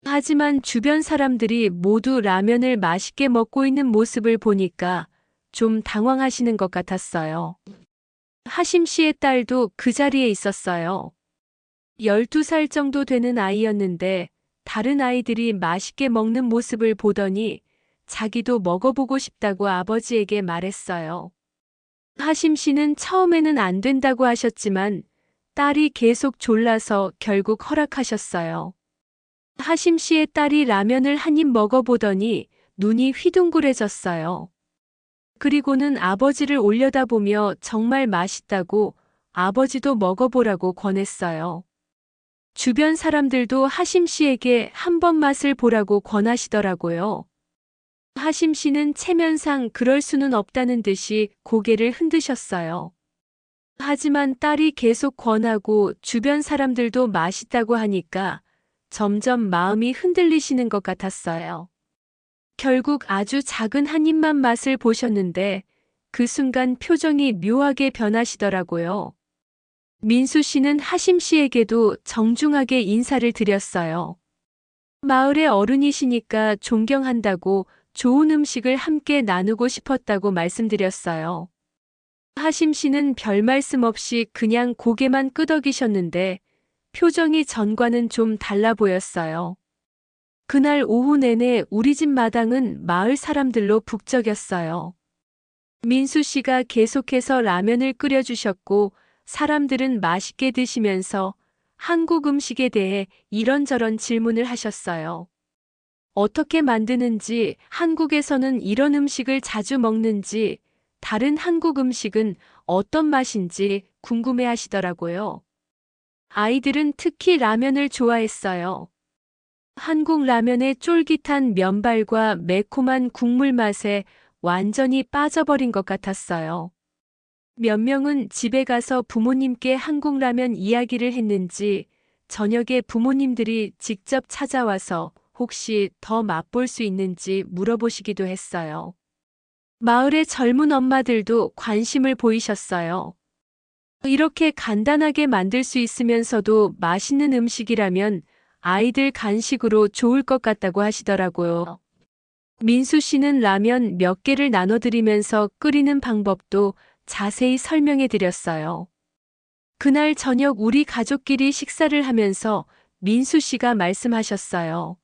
하지만 주변 사람들이 모두 라면을 맛있게 먹고 있는 모습을 보니까 좀 당황하시는 것 같았어요. 하심 씨의 딸도 그 자리에 있었어요. 12살 정도 되는 아이였는데 다른 아이들이 맛있게 먹는 모습을 보더니 자기도 먹어보고 싶다고 아버지에게 말했어요. 하심 씨는 처음에는 안 된다고 하셨지만 딸이 계속 졸라서 결국 허락하셨어요. 하심 씨의 딸이 라면을 한 입 먹어보더니 눈이 휘둥그레졌어요. 그리고는 아버지를 올려다보며 정말 맛있다고 아버지도 먹어보라고 권했어요. 주변 사람들도 하심 씨에게 한 번 맛을 보라고 권하시더라고요. 하심 씨는 체면상 그럴 수는 없다는 듯이 고개를 흔드셨어요. 하지만 딸이 계속 권하고 주변 사람들도 맛있다고 하니까 점점 마음이 흔들리시는 것 같았어요. 결국 아주 작은 한 입만 맛을 보셨는데 그 순간 표정이 묘하게 변하시더라고요. 민수 씨는 하심 씨에게도 정중하게 인사를 드렸어요. 마을의 어른이시니까 존경한다고 좋은 음식을 함께 나누고 싶었다고 말씀드렸어요. 하심 씨는 별 말씀 없이 그냥 고개만 끄덕이셨는데 표정이 전과는 좀 달라 보였어요. 그날 오후 내내 우리 집 마당은 마을 사람들로 북적였어요. 민수 씨가 계속해서 라면을 끓여주셨고 사람들은 맛있게 드시면서 한국 음식에 대해 이런저런 질문을 하셨어요. 어떻게 만드는지, 한국에서는 이런 음식을 자주 먹는지, 다른 한국 음식은 어떤 맛인지 궁금해 하시더라고요. 아이들은 특히 라면을 좋아했어요. 한국 라면의 쫄깃한 면발과 매콤한 국물 맛에 완전히 빠져버린 것 같았어요. 몇 명은 집에 가서 부모님께 한국 라면 이야기를 했는지 저녁에 부모님들이 직접 찾아와서 혹시 더 맛볼 수 있는지 물어보시기도 했어요. 마을의 젊은 엄마들도 관심을 보이셨어요. 이렇게 간단하게 만들 수 있으면서도 맛있는 음식이라면 아이들 간식으로 좋을 것 같다고 하시더라고요. 민수 씨는 라면 몇 개를 나눠드리면서 끓이는 방법도 자세히 설명해 드렸어요. 그날 저녁 우리 가족끼리 식사를 하면서 민수 씨가 말씀하셨어요.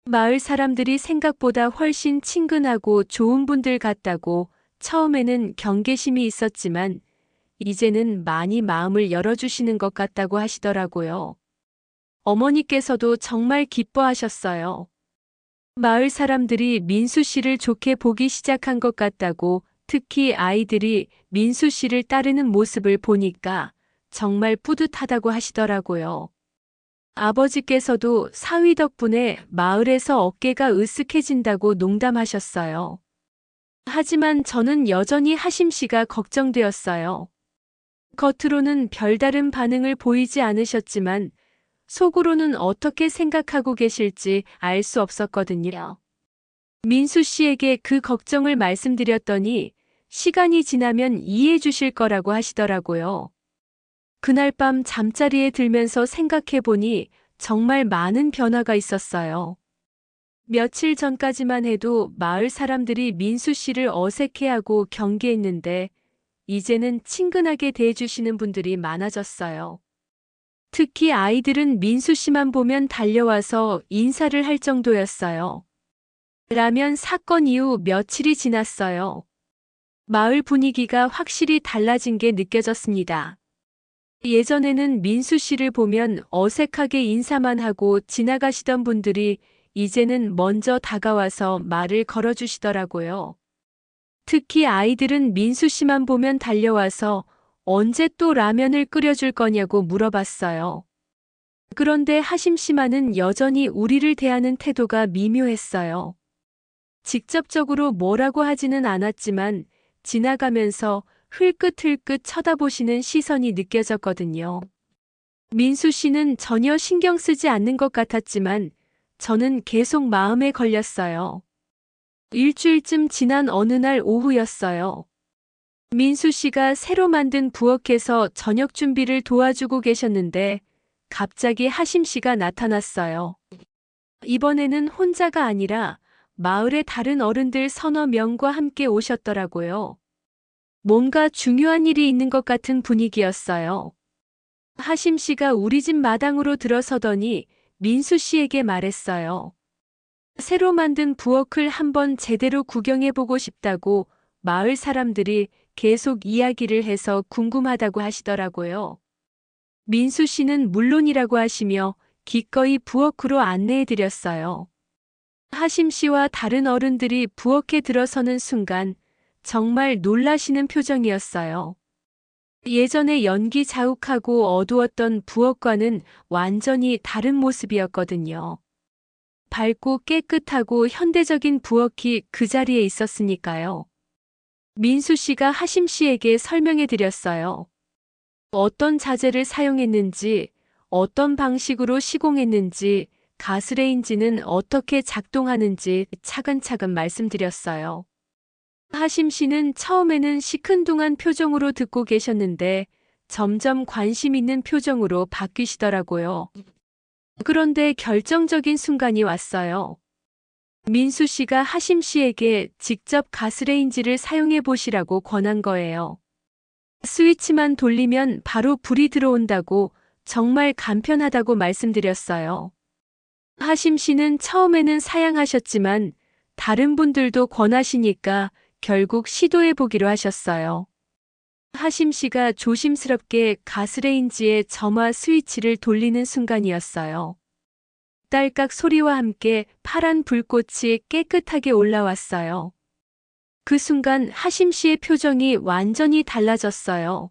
마을 사람들이 생각보다 훨씬 친근하고 좋은 분들 같다고 처음에는 경계심이 있었지만 이제는 많이 마음을 열어주시는 것 같다고 하시더라고요. 어머니께서도 정말 기뻐하셨어요. 마을 사람들이 민수 씨를 좋게 보기 시작한 것 같다고, 특히 아이들이 민수 씨를 따르는 모습을 보니까 정말 뿌듯하다고 하시더라고요. 아버지께서도 사위 덕분에 마을에서 어깨가 으쓱해진다고 농담하셨어요. 하지만 저는 여전히 하심 씨가 걱정되었어요. 겉으로는 별다른 반응을 보이지 않으셨지만 속으로는 어떻게 생각하고 계실지 알 수 없었거든요. 민수 씨에게 그 걱정을 말씀드렸더니 시간이 지나면 이해해 주실 거라고 하시더라고요. 그날 밤 잠자리에 들면서 생각해 보니 정말 많은 변화가 있었어요. 며칠 전까지만 해도 마을 사람들이 민수 씨를 어색해하고 경계했는데 이제는 친근하게 대해주시는 분들이 많아졌어요. 특히 아이들은 민수 씨만 보면 달려와서 인사를 할 정도였어요. 라면 사건 이후 며칠이 지났어요. 마을 분위기가 확실히 달라진 게 느껴졌습니다. 예전에는 민수 씨를 보면 어색하게 인사만 하고 지나가시던 분들이 이제는 먼저 다가와서 말을 걸어주시더라고요. 특히 아이들은 민수 씨만 보면 달려와서 언제 또 라면을 끓여줄 거냐고 물어봤어요. 그런데 하심 씨만은 여전히 우리를 대하는 태도가 미묘했어요. 직접적으로 뭐라고 하지는 않았지만 지나가면서 흘끗흘끗 쳐다보시는 시선이 느껴졌거든요. 민수 씨는 전혀 신경 쓰지 않는 것 같았지만 저는 계속 마음에 걸렸어요. 일주일쯤 지난 어느 날 오후였어요. 민수 씨가 새로 만든 부엌에서 저녁 준비를 도와주고 계셨는데 갑자기 하심 씨가 나타났어요. 이번에는 혼자가 아니라 마을의 다른 어른들 서너 명과 함께 오셨더라고요. 뭔가 중요한 일이 있는 것 같은 분위기였어요. 하심 씨가 우리 집 마당으로 들어서더니 민수 씨에게 말했어요. 새로 만든 부엌을 한번 제대로 구경해보고 싶다고 마을 사람들이 계속 이야기를 해서 궁금하다고 하시더라고요. 민수 씨는 물론이라고 하시며 기꺼이 부엌으로 안내해드렸어요. 하심 씨와 다른 어른들이 부엌에 들어서는 순간 정말 놀라시는 표정이었어요. 예전에 연기 자욱하고 어두웠던 부엌과는 완전히 다른 모습이었거든요. 밝고 깨끗하고 현대적인 부엌이 그 자리에 있었으니까요. 민수 씨가 하심 씨에게 설명해 드렸어요. 어떤 자재를 사용했는지, 어떤 방식으로 시공했는지, 가스레인지는 어떻게 작동하는지 차근차근 말씀드렸어요. 하심 씨는 처음에는 시큰둥한 표정으로 듣고 계셨는데 점점 관심 있는 표정으로 바뀌시더라고요. 그런데 결정적인 순간이 왔어요. 민수 씨가 하심 씨에게 직접 가스레인지를 사용해 보시라고 권한 거예요. 스위치만 돌리면 바로 불이 들어온다고 정말 간편하다고 말씀드렸어요. 하심 씨는 처음에는 사양하셨지만 다른 분들도 권하시니까 결국 시도해 보기로 하셨어요. 하심 씨가 조심스럽게 가스레인지의 점화 스위치를 돌리는 순간이었어요. 딸깍 소리와 함께 파란 불꽃이 깨끗하게 올라왔어요. 그 순간 하심 씨의 표정이 완전히 달라졌어요.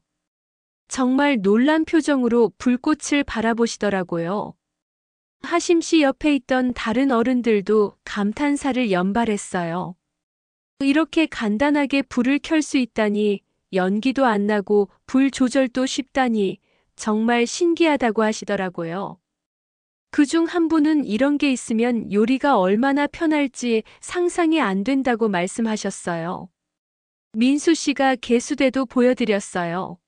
정말 놀란 표정으로 불꽃을 바라보시더라고요. 하심 씨 옆에 있던 다른 어른들도 감탄사를 연발했어요. 이렇게 간단하게 불을 켤 수 있다니, 연기도 안 나고 불 조절도 쉽다니 정말 신기하다고 하시더라고요. 그중 한 분은 이런 게 있으면 요리가 얼마나 편할지 상상이 안 된다고 말씀하셨어요. 민수 씨가 개수대도 보여드렸어요.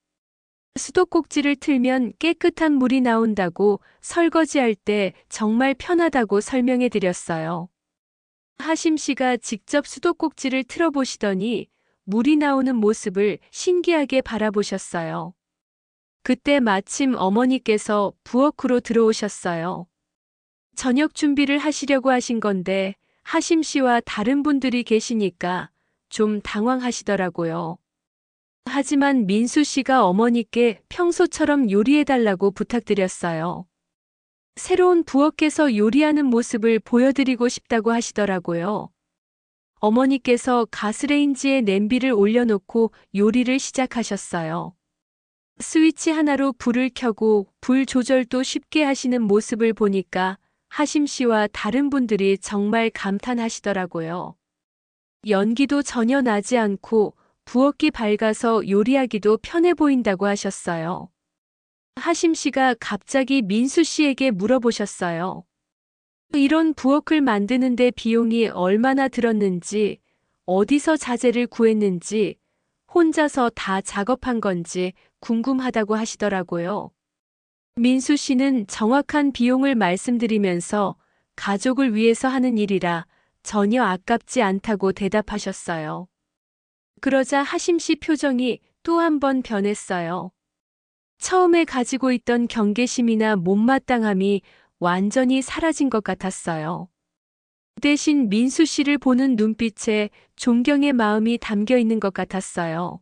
수도꼭지를 틀면 깨끗한 물이 나온다고 설거지할 때 정말 편하다고 설명해 드렸어요. 하심 씨가 직접 수도꼭지를 틀어보시더니 물이 나오는 모습을 신기하게 바라보셨어요. 그때 마침 어머니께서 부엌으로 들어오셨어요. 저녁 준비를 하시려고 하신 건데 하심 씨와 다른 분들이 계시니까 좀 당황하시더라고요. 하지만 민수 씨가 어머니께 평소처럼 요리해달라고 부탁드렸어요. 새로운 부엌에서 요리하는 모습을 보여드리고 싶다고 하시더라고요. 어머니께서 가스레인지에 냄비를 올려놓고 요리를 시작하셨어요. 스위치 하나로 불을 켜고 불 조절도 쉽게 하시는 모습을 보니까 하심 씨와 다른 분들이 정말 감탄하시더라고요. 연기도 전혀 나지 않고 부엌이 밝아서 요리하기도 편해 보인다고 하셨어요. 하심 씨가 갑자기 민수 씨에게 물어보셨어요. 이런 부엌을 만드는데 비용이 얼마나 들었는지, 어디서 자재를 구했는지, 혼자서 다 작업한 건지 궁금하다고 하시더라고요. 민수 씨는 정확한 비용을 말씀드리면서 가족을 위해서 하는 일이라 전혀 아깝지 않다고 대답하셨어요. 그러자 하심 씨 표정이 또 한 번 변했어요. 처음에 가지고 있던 경계심이나 못마땅함이 완전히 사라진 것 같았어요. 대신 민수 씨를 보는 눈빛에 존경의 마음이 담겨 있는 것 같았어요.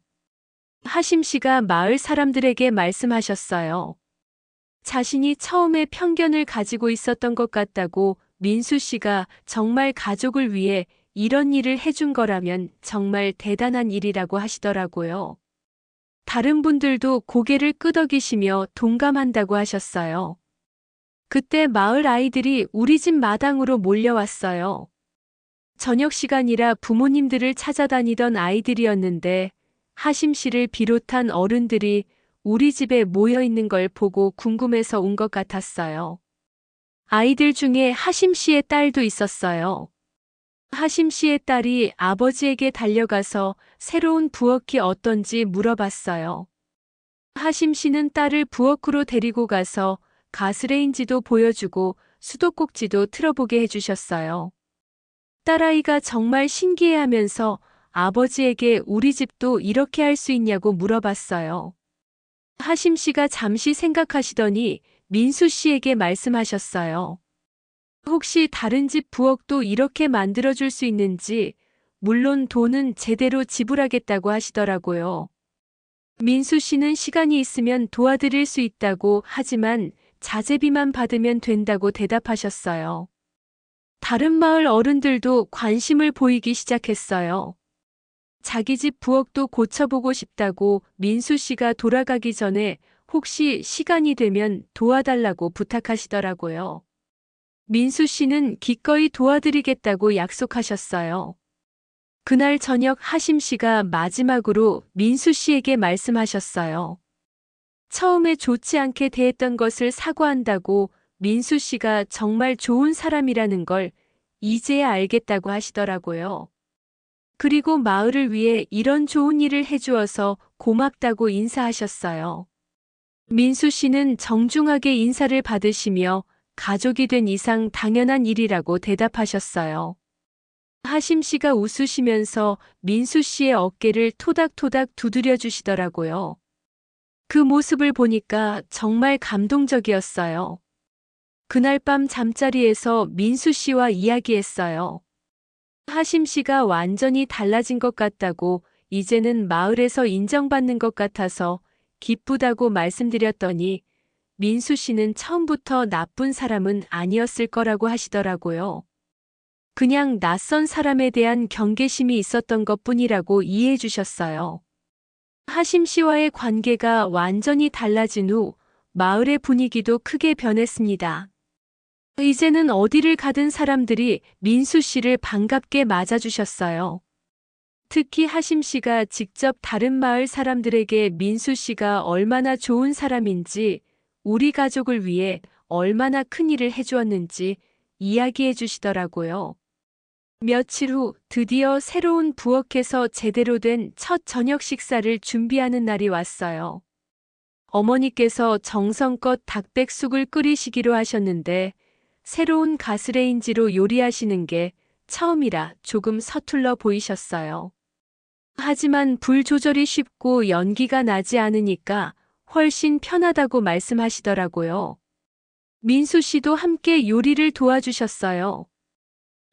하심 씨가 마을 사람들에게 말씀하셨어요. 자신이 처음에 편견을 가지고 있었던 것 같다고 민수 씨가 정말 가족을 위해 이런 일을 해준 거라면 정말 대단한 일이라고 하시더라고요. 다른 분들도 고개를 끄덕이시며 동감한다고 하셨어요. 그때 마을 아이들이 우리 집 마당으로 몰려왔어요. 저녁 시간이라 부모님들을 찾아다니던 아이들이었는데 하심 씨를 비롯한 어른들이 우리 집에 모여 있는 걸 보고 궁금해서 온 것 같았어요. 아이들 중에 하심 씨의 딸도 있었어요. 하심 씨의 딸이 아버지에게 달려가서 새로운 부엌이 어떤지 물어봤어요. 하심 씨는 딸을 부엌으로 데리고 가서 가스레인지도 보여주고 수도꼭지도 틀어보게 해주셨어요. 딸아이가 정말 신기해하면서 아버지에게 우리 집도 이렇게 할 수 있냐고 물어봤어요. 하심 씨가 잠시 생각하시더니 민수 씨에게 말씀하셨어요. 혹시 다른 집 부엌도 이렇게 만들어줄 수 있는지, 물론 돈은 제대로 지불하겠다고 하시더라고요. 민수 씨는 시간이 있으면 도와드릴 수 있다고 하지만 자재비만 받으면 된다고 대답하셨어요. 다른 마을 어른들도 관심을 보이기 시작했어요. 자기 집 부엌도 고쳐보고 싶다고 민수 씨가 돌아가기 전에 혹시 시간이 되면 도와달라고 부탁하시더라고요. 민수 씨는 기꺼이 도와드리겠다고 약속하셨어요. 그날 저녁 하심 씨가 마지막으로 민수 씨에게 말씀하셨어요. 처음에 좋지 않게 대했던 것을 사과한다고 민수 씨가 정말 좋은 사람이라는 걸 이제야 알겠다고 하시더라고요. 그리고 마을을 위해 이런 좋은 일을 해주어서 고맙다고 인사하셨어요. 민수 씨는 정중하게 인사를 받으시며 가족이 된 이상 당연한 일이라고 대답하셨어요. 하심 씨가 웃으시면서 민수 씨의 어깨를 토닥토닥 두드려 주시더라고요. 그 모습을 보니까 정말 감동적이었어요. 그날 밤 잠자리에서 민수 씨와 이야기했어요. 하심 씨가 완전히 달라진 것 같다고 이제는 마을에서 인정받는 것 같아서 기쁘다고 말씀드렸더니 민수 씨는 처음부터 나쁜 사람은 아니었을 거라고 하시더라고요. 그냥 낯선 사람에 대한 경계심이 있었던 것뿐이라고 이해해 주셨어요. 하심 씨와의 관계가 완전히 달라진 후 마을의 분위기도 크게 변했습니다. 이제는 어디를 가든 사람들이 민수 씨를 반갑게 맞아주셨어요. 특히 하심 씨가 직접 다른 마을 사람들에게 민수 씨가 얼마나 좋은 사람인지, 우리 가족을 위해 얼마나 큰 일을 해주었는지 이야기해 주시더라고요. 며칠 후 드디어 새로운 부엌에서 제대로 된 첫 저녁 식사를 준비하는 날이 왔어요. 어머니께서 정성껏 닭백숙을 끓이시기로 하셨는데 새로운 가스레인지로 요리하시는 게 처음이라 조금 서툴러 보이셨어요. 하지만 불 조절이 쉽고 연기가 나지 않으니까 훨씬 편하다고 말씀하시더라고요. 민수 씨도 함께 요리를 도와주셨어요.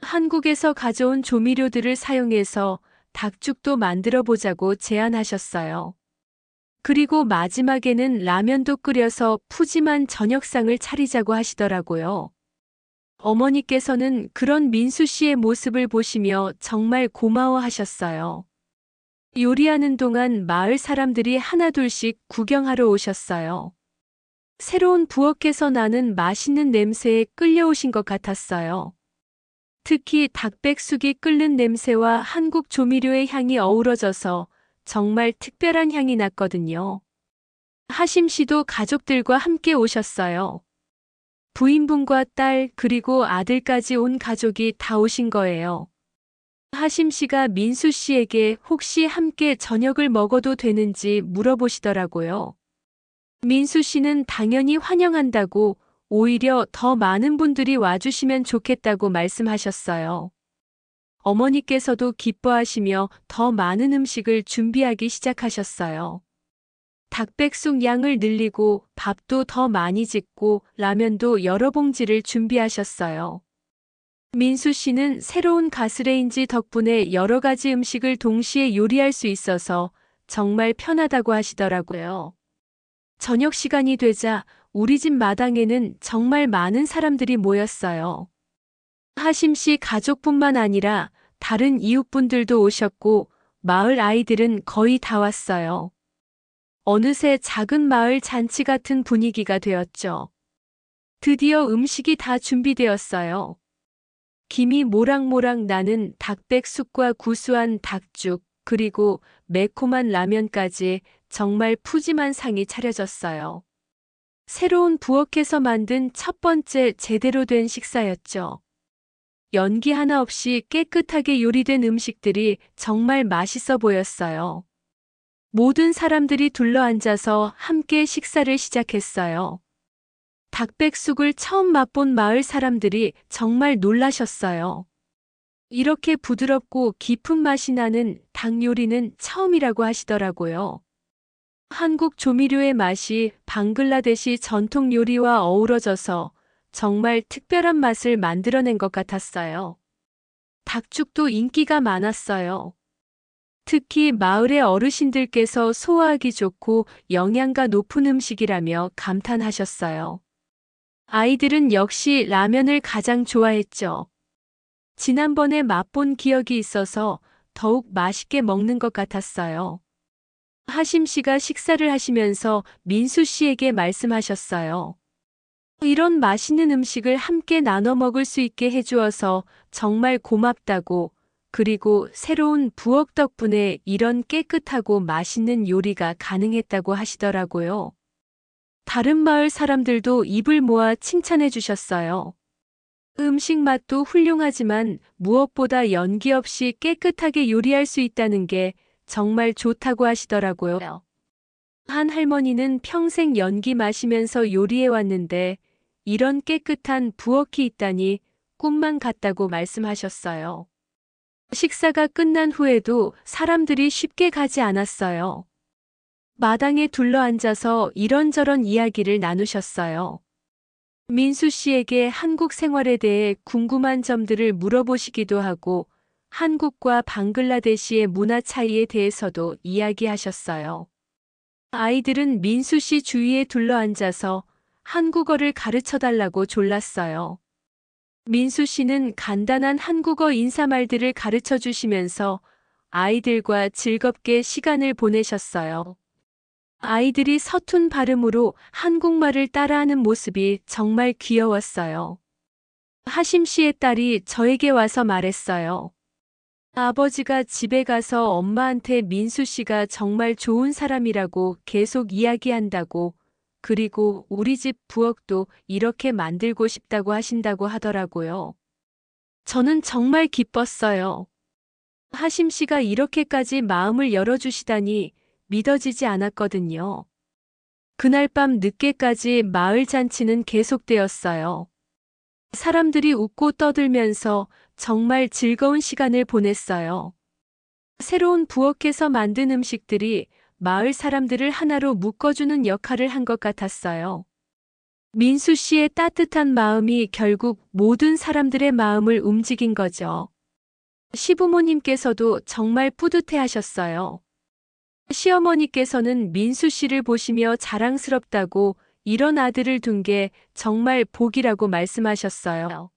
한국에서 가져온 조미료들을 사용해서 닭죽도 만들어 보자고 제안하셨어요. 그리고 마지막에는 라면도 끓여서 푸짐한 저녁상을 차리자고 하시더라고요. 어머니께서는 그런 민수 씨의 모습을 보시며 정말 고마워하셨어요. 요리하는 동안 마을 사람들이 하나둘씩 구경하러 오셨어요. 새로운 부엌에서 나는 맛있는 냄새에 끌려오신 것 같았어요. 특히 닭백숙이 끓는 냄새와 한국 조미료의 향이 어우러져서 정말 특별한 향이 났거든요. 하심 씨도 가족들과 함께 오셨어요. 부인분과 딸 그리고 아들까지 온 가족이 다 오신 거예요. 하심 씨가 민수 씨에게 혹시 함께 저녁을 먹어도 되는지 물어보시더라고요. 민수 씨는 당연히 환영한다고 오히려 더 많은 분들이 와주시면 좋겠다고 말씀하셨어요. 어머니께서도 기뻐하시며 더 많은 음식을 준비하기 시작하셨어요. 닭백숙 양을 늘리고 밥도 더 많이 짓고 라면도 여러 봉지를 준비하셨어요. 민수 씨는 새로운 가스레인지 덕분에 여러 가지 음식을 동시에 요리할 수 있어서 정말 편하다고 하시더라고요. 저녁 시간이 되자 우리 집 마당에는 정말 많은 사람들이 모였어요. 하심 씨 가족뿐만 아니라 다른 이웃분들도 오셨고 마을 아이들은 거의 다 왔어요. 어느새 작은 마을 잔치 같은 분위기가 되었죠. 드디어 음식이 다 준비되었어요. 김이 모락모락 나는 닭백숙과 구수한 닭죽, 그리고 매콤한 라면까지 정말 푸짐한 상이 차려졌어요. 새로운 부엌에서 만든 첫 번째 제대로 된 식사였죠. 연기 하나 없이 깨끗하게 요리된 음식들이 정말 맛있어 보였어요. 모든 사람들이 둘러앉아서 함께 식사를 시작했어요. 닭백숙을 처음 맛본 마을 사람들이 정말 놀라셨어요. 이렇게 부드럽고 깊은 맛이 나는 닭 요리는 처음이라고 하시더라고요. 한국 조미료의 맛이 방글라데시 전통 요리와 어우러져서 정말 특별한 맛을 만들어낸 것 같았어요. 닭죽도 인기가 많았어요. 특히 마을의 어르신들께서 소화하기 좋고 영양가 높은 음식이라며 감탄하셨어요. 아이들은 역시 라면을 가장 좋아했죠. 지난번에 맛본 기억이 있어서 더욱 맛있게 먹는 것 같았어요. 하심 씨가 식사를 하시면서 민수 씨에게 말씀하셨어요. 이런 맛있는 음식을 함께 나눠 먹을 수 있게 해주어서 정말 고맙다고, 그리고 새로운 부엌 덕분에 이런 깨끗하고 맛있는 요리가 가능했다고 하시더라고요. 다른 마을 사람들도 입을 모아 칭찬해 주셨어요. 음식 맛도 훌륭하지만 무엇보다 연기 없이 깨끗하게 요리할 수 있다는 게 정말 좋다고 하시더라고요. 한 할머니는 평생 연기 마시면서 요리해 왔는데 이런 깨끗한 부엌이 있다니 꿈만 같다고 말씀하셨어요. 식사가 끝난 후에도 사람들이 쉽게 가지 않았어요. 마당에 둘러앉아서 이런저런 이야기를 나누셨어요. 민수 씨에게 한국 생활에 대해 궁금한 점들을 물어보시기도 하고 한국과 방글라데시의 문화 차이에 대해서도 이야기하셨어요. 아이들은 민수 씨 주위에 둘러앉아서 한국어를 가르쳐 달라고 졸랐어요. 민수 씨는 간단한 한국어 인사말들을 가르쳐 주시면서 아이들과 즐겁게 시간을 보내셨어요. 아이들이 서툰 발음으로 한국말을 따라하는 모습이 정말 귀여웠어요. 하심 씨의 딸이 저에게 와서 말했어요. 아버지가 집에 가서 엄마한테 민수 씨가 정말 좋은 사람이라고 계속 이야기한다고, 그리고 우리 집 부엌도 이렇게 만들고 싶다고 하신다고 하더라고요. 저는 정말 기뻤어요. 하심 씨가 이렇게까지 마음을 열어주시다니 믿어지지 않았거든요. 그날 밤 늦게까지 마을 잔치는 계속되었어요. 사람들이 웃고 떠들면서 정말 즐거운 시간을 보냈어요. 새로운 부엌에서 만든 음식들이 마을 사람들을 하나로 묶어주는 역할을 한 것 같았어요. 민수 씨의 따뜻한 마음이 결국 모든 사람들의 마음을 움직인 거죠. 시부모님께서도 정말 뿌듯해 하셨어요. 시어머니께서는 민수 씨를 보시며 자랑스럽다고 이런 아들을 둔 게 정말 복이라고 말씀하셨어요.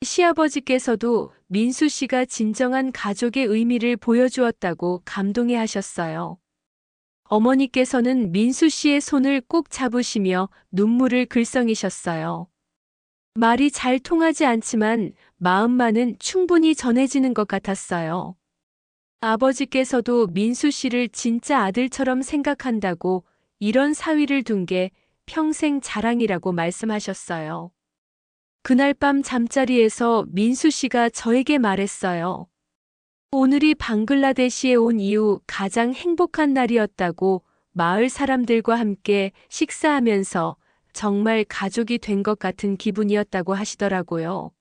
시아버지께서도 민수 씨가 진정한 가족의 의미를 보여주었다고 감동해 하셨어요. 어머니께서는 민수 씨의 손을 꼭 잡으시며 눈물을 글썽이셨어요. 말이 잘 통하지 않지만 마음만은 충분히 전해지는 것 같았어요. 아버지께서도 민수 씨를 진짜 아들처럼 생각한다고 이런 사위를 둔 게 평생 자랑이라고 말씀하셨어요. 그날 밤 잠자리에서 민수 씨가 저에게 말했어요. 오늘이 방글라데시에 온 이후 가장 행복한 날이었다고 마을 사람들과 함께 식사하면서 정말 가족이 된 것 같은 기분이었다고 하시더라고요.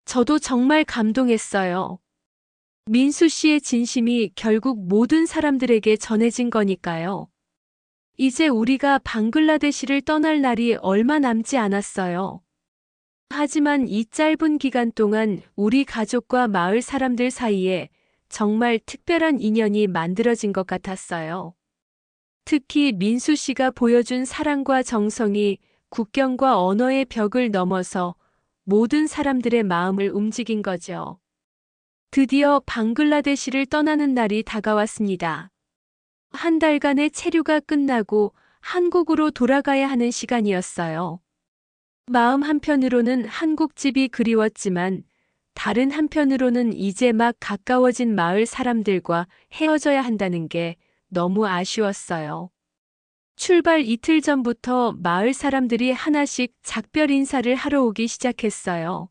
저도 정말 감동했어요. 민수 씨의 진심이 결국 모든 사람들에게 전해진 거니까요. 이제 우리가 방글라데시를 떠날 날이 얼마 남지 않았어요. 하지만 이 짧은 기간 동안 우리 가족과 마을 사람들 사이에 정말 특별한 인연이 만들어진 것 같았어요. 특히 민수 씨가 보여준 사랑과 정성이 국경과 언어의 벽을 넘어서 모든 사람들의 마음을 움직인 거죠. 드디어 방글라데시를 떠나는 날이 다가왔습니다. 한 달간의 체류가 끝나고 한국으로 돌아가야 하는 시간이었어요. 마음 한편으로는 한국집이 그리웠지만 다른 한편으로는 이제 막 가까워진 마을 사람들과 헤어져야 한다는 게 너무 아쉬웠어요. 출발 이틀 전부터 마을 사람들이 하나씩 작별 인사를 하러 오기 시작했어요.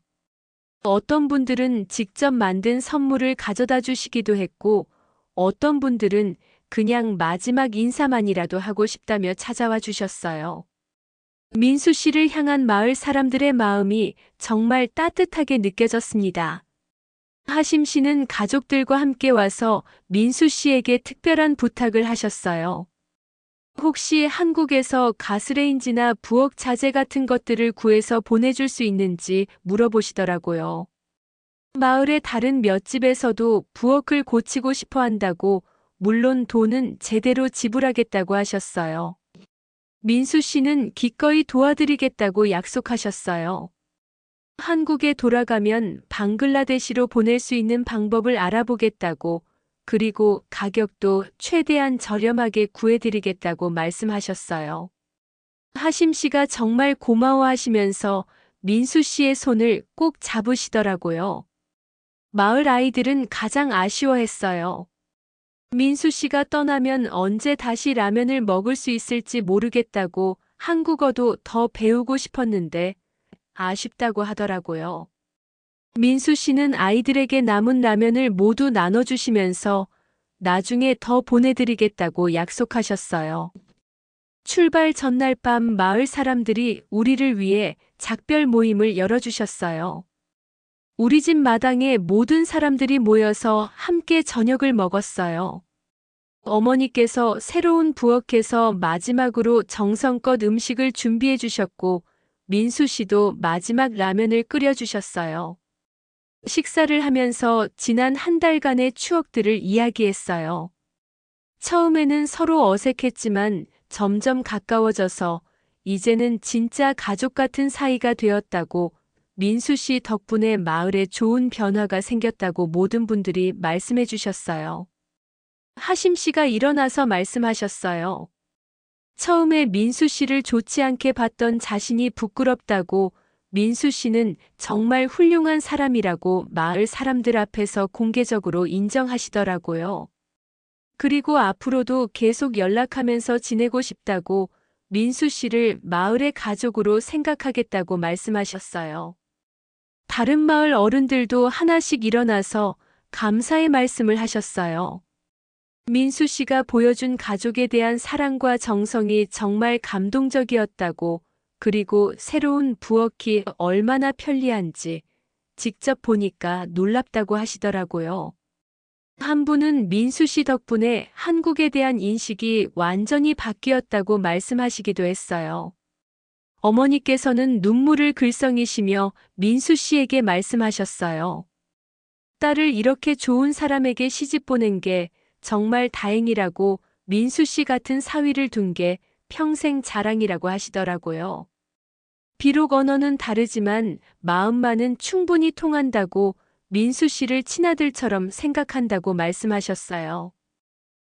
어떤 분들은 직접 만든 선물을 가져다 주시기도 했고, 어떤 분들은 그냥 마지막 인사만이라도 하고 싶다며 찾아와 주셨어요. 민수 씨를 향한 마을 사람들의 마음이 정말 따뜻하게 느껴졌습니다. 하심 씨는 가족들과 함께 와서 민수 씨에게 특별한 부탁을 하셨어요. 혹시 한국에서 가스레인지나 부엌 자재 같은 것들을 구해서 보내줄 수 있는지 물어보시더라고요. 마을의 다른 몇 집에서도 부엌을 고치고 싶어 한다고, 물론 돈은 제대로 지불하겠다고 하셨어요. 민수 씨는 기꺼이 도와드리겠다고 약속하셨어요. 한국에 돌아가면 방글라데시로 보낼 수 있는 방법을 알아보겠다고, 그리고 가격도 최대한 저렴하게 구해드리겠다고 말씀하셨어요. 하심 씨가 정말 고마워하시면서 민수 씨의 손을 꼭 잡으시더라고요. 마을 아이들은 가장 아쉬워했어요. 민수 씨가 떠나면 언제 다시 라면을 먹을 수 있을지 모르겠다고, 한국어도 더 배우고 싶었는데 아쉽다고 하더라고요. 민수 씨는 아이들에게 남은 라면을 모두 나눠주시면서 나중에 더 보내드리겠다고 약속하셨어요. 출발 전날 밤 마을 사람들이 우리를 위해 작별 모임을 열어주셨어요. 우리 집 마당에 모든 사람들이 모여서 함께 저녁을 먹었어요. 어머니께서 새로운 부엌에서 마지막으로 정성껏 음식을 준비해 주셨고, 민수 씨도 마지막 라면을 끓여 주셨어요. 식사를 하면서 지난 한 달간의 추억들을 이야기했어요. 처음에는 서로 어색했지만 점점 가까워져서 이제는 진짜 가족 같은 사이가 되었다고, 민수 씨 덕분에 마을에 좋은 변화가 생겼다고 모든 분들이 말씀해 주셨어요. 하심 씨가 일어나서 말씀하셨어요. 처음에 민수 씨를 좋지 않게 봤던 자신이 부끄럽다고, 민수 씨는 정말 훌륭한 사람이라고 마을 사람들 앞에서 공개적으로 인정하시더라고요. 그리고 앞으로도 계속 연락하면서 지내고 싶다고, 민수 씨를 마을의 가족으로 생각하겠다고 말씀하셨어요. 다른 마을 어른들도 하나씩 일어나서 감사의 말씀을 하셨어요. 민수 씨가 보여준 가족에 대한 사랑과 정성이 정말 감동적이었다고, 그리고 새로운 부엌이 얼마나 편리한지 직접 보니까 놀랍다고 하시더라고요. 한 분은 민수 씨 덕분에 한국에 대한 인식이 완전히 바뀌었다고 말씀하시기도 했어요. 어머니께서는 눈물을 글썽이시며 민수 씨에게 말씀하셨어요. 딸을 이렇게 좋은 사람에게 시집 보낸 게 정말 다행이라고 민수 씨 같은 사위를 둔 게 평생 자랑이라고 하시더라고요. 비록 언어는 다르지만 마음만은 충분히 통한다고 민수 씨를 친아들처럼 생각한다고 말씀하셨어요.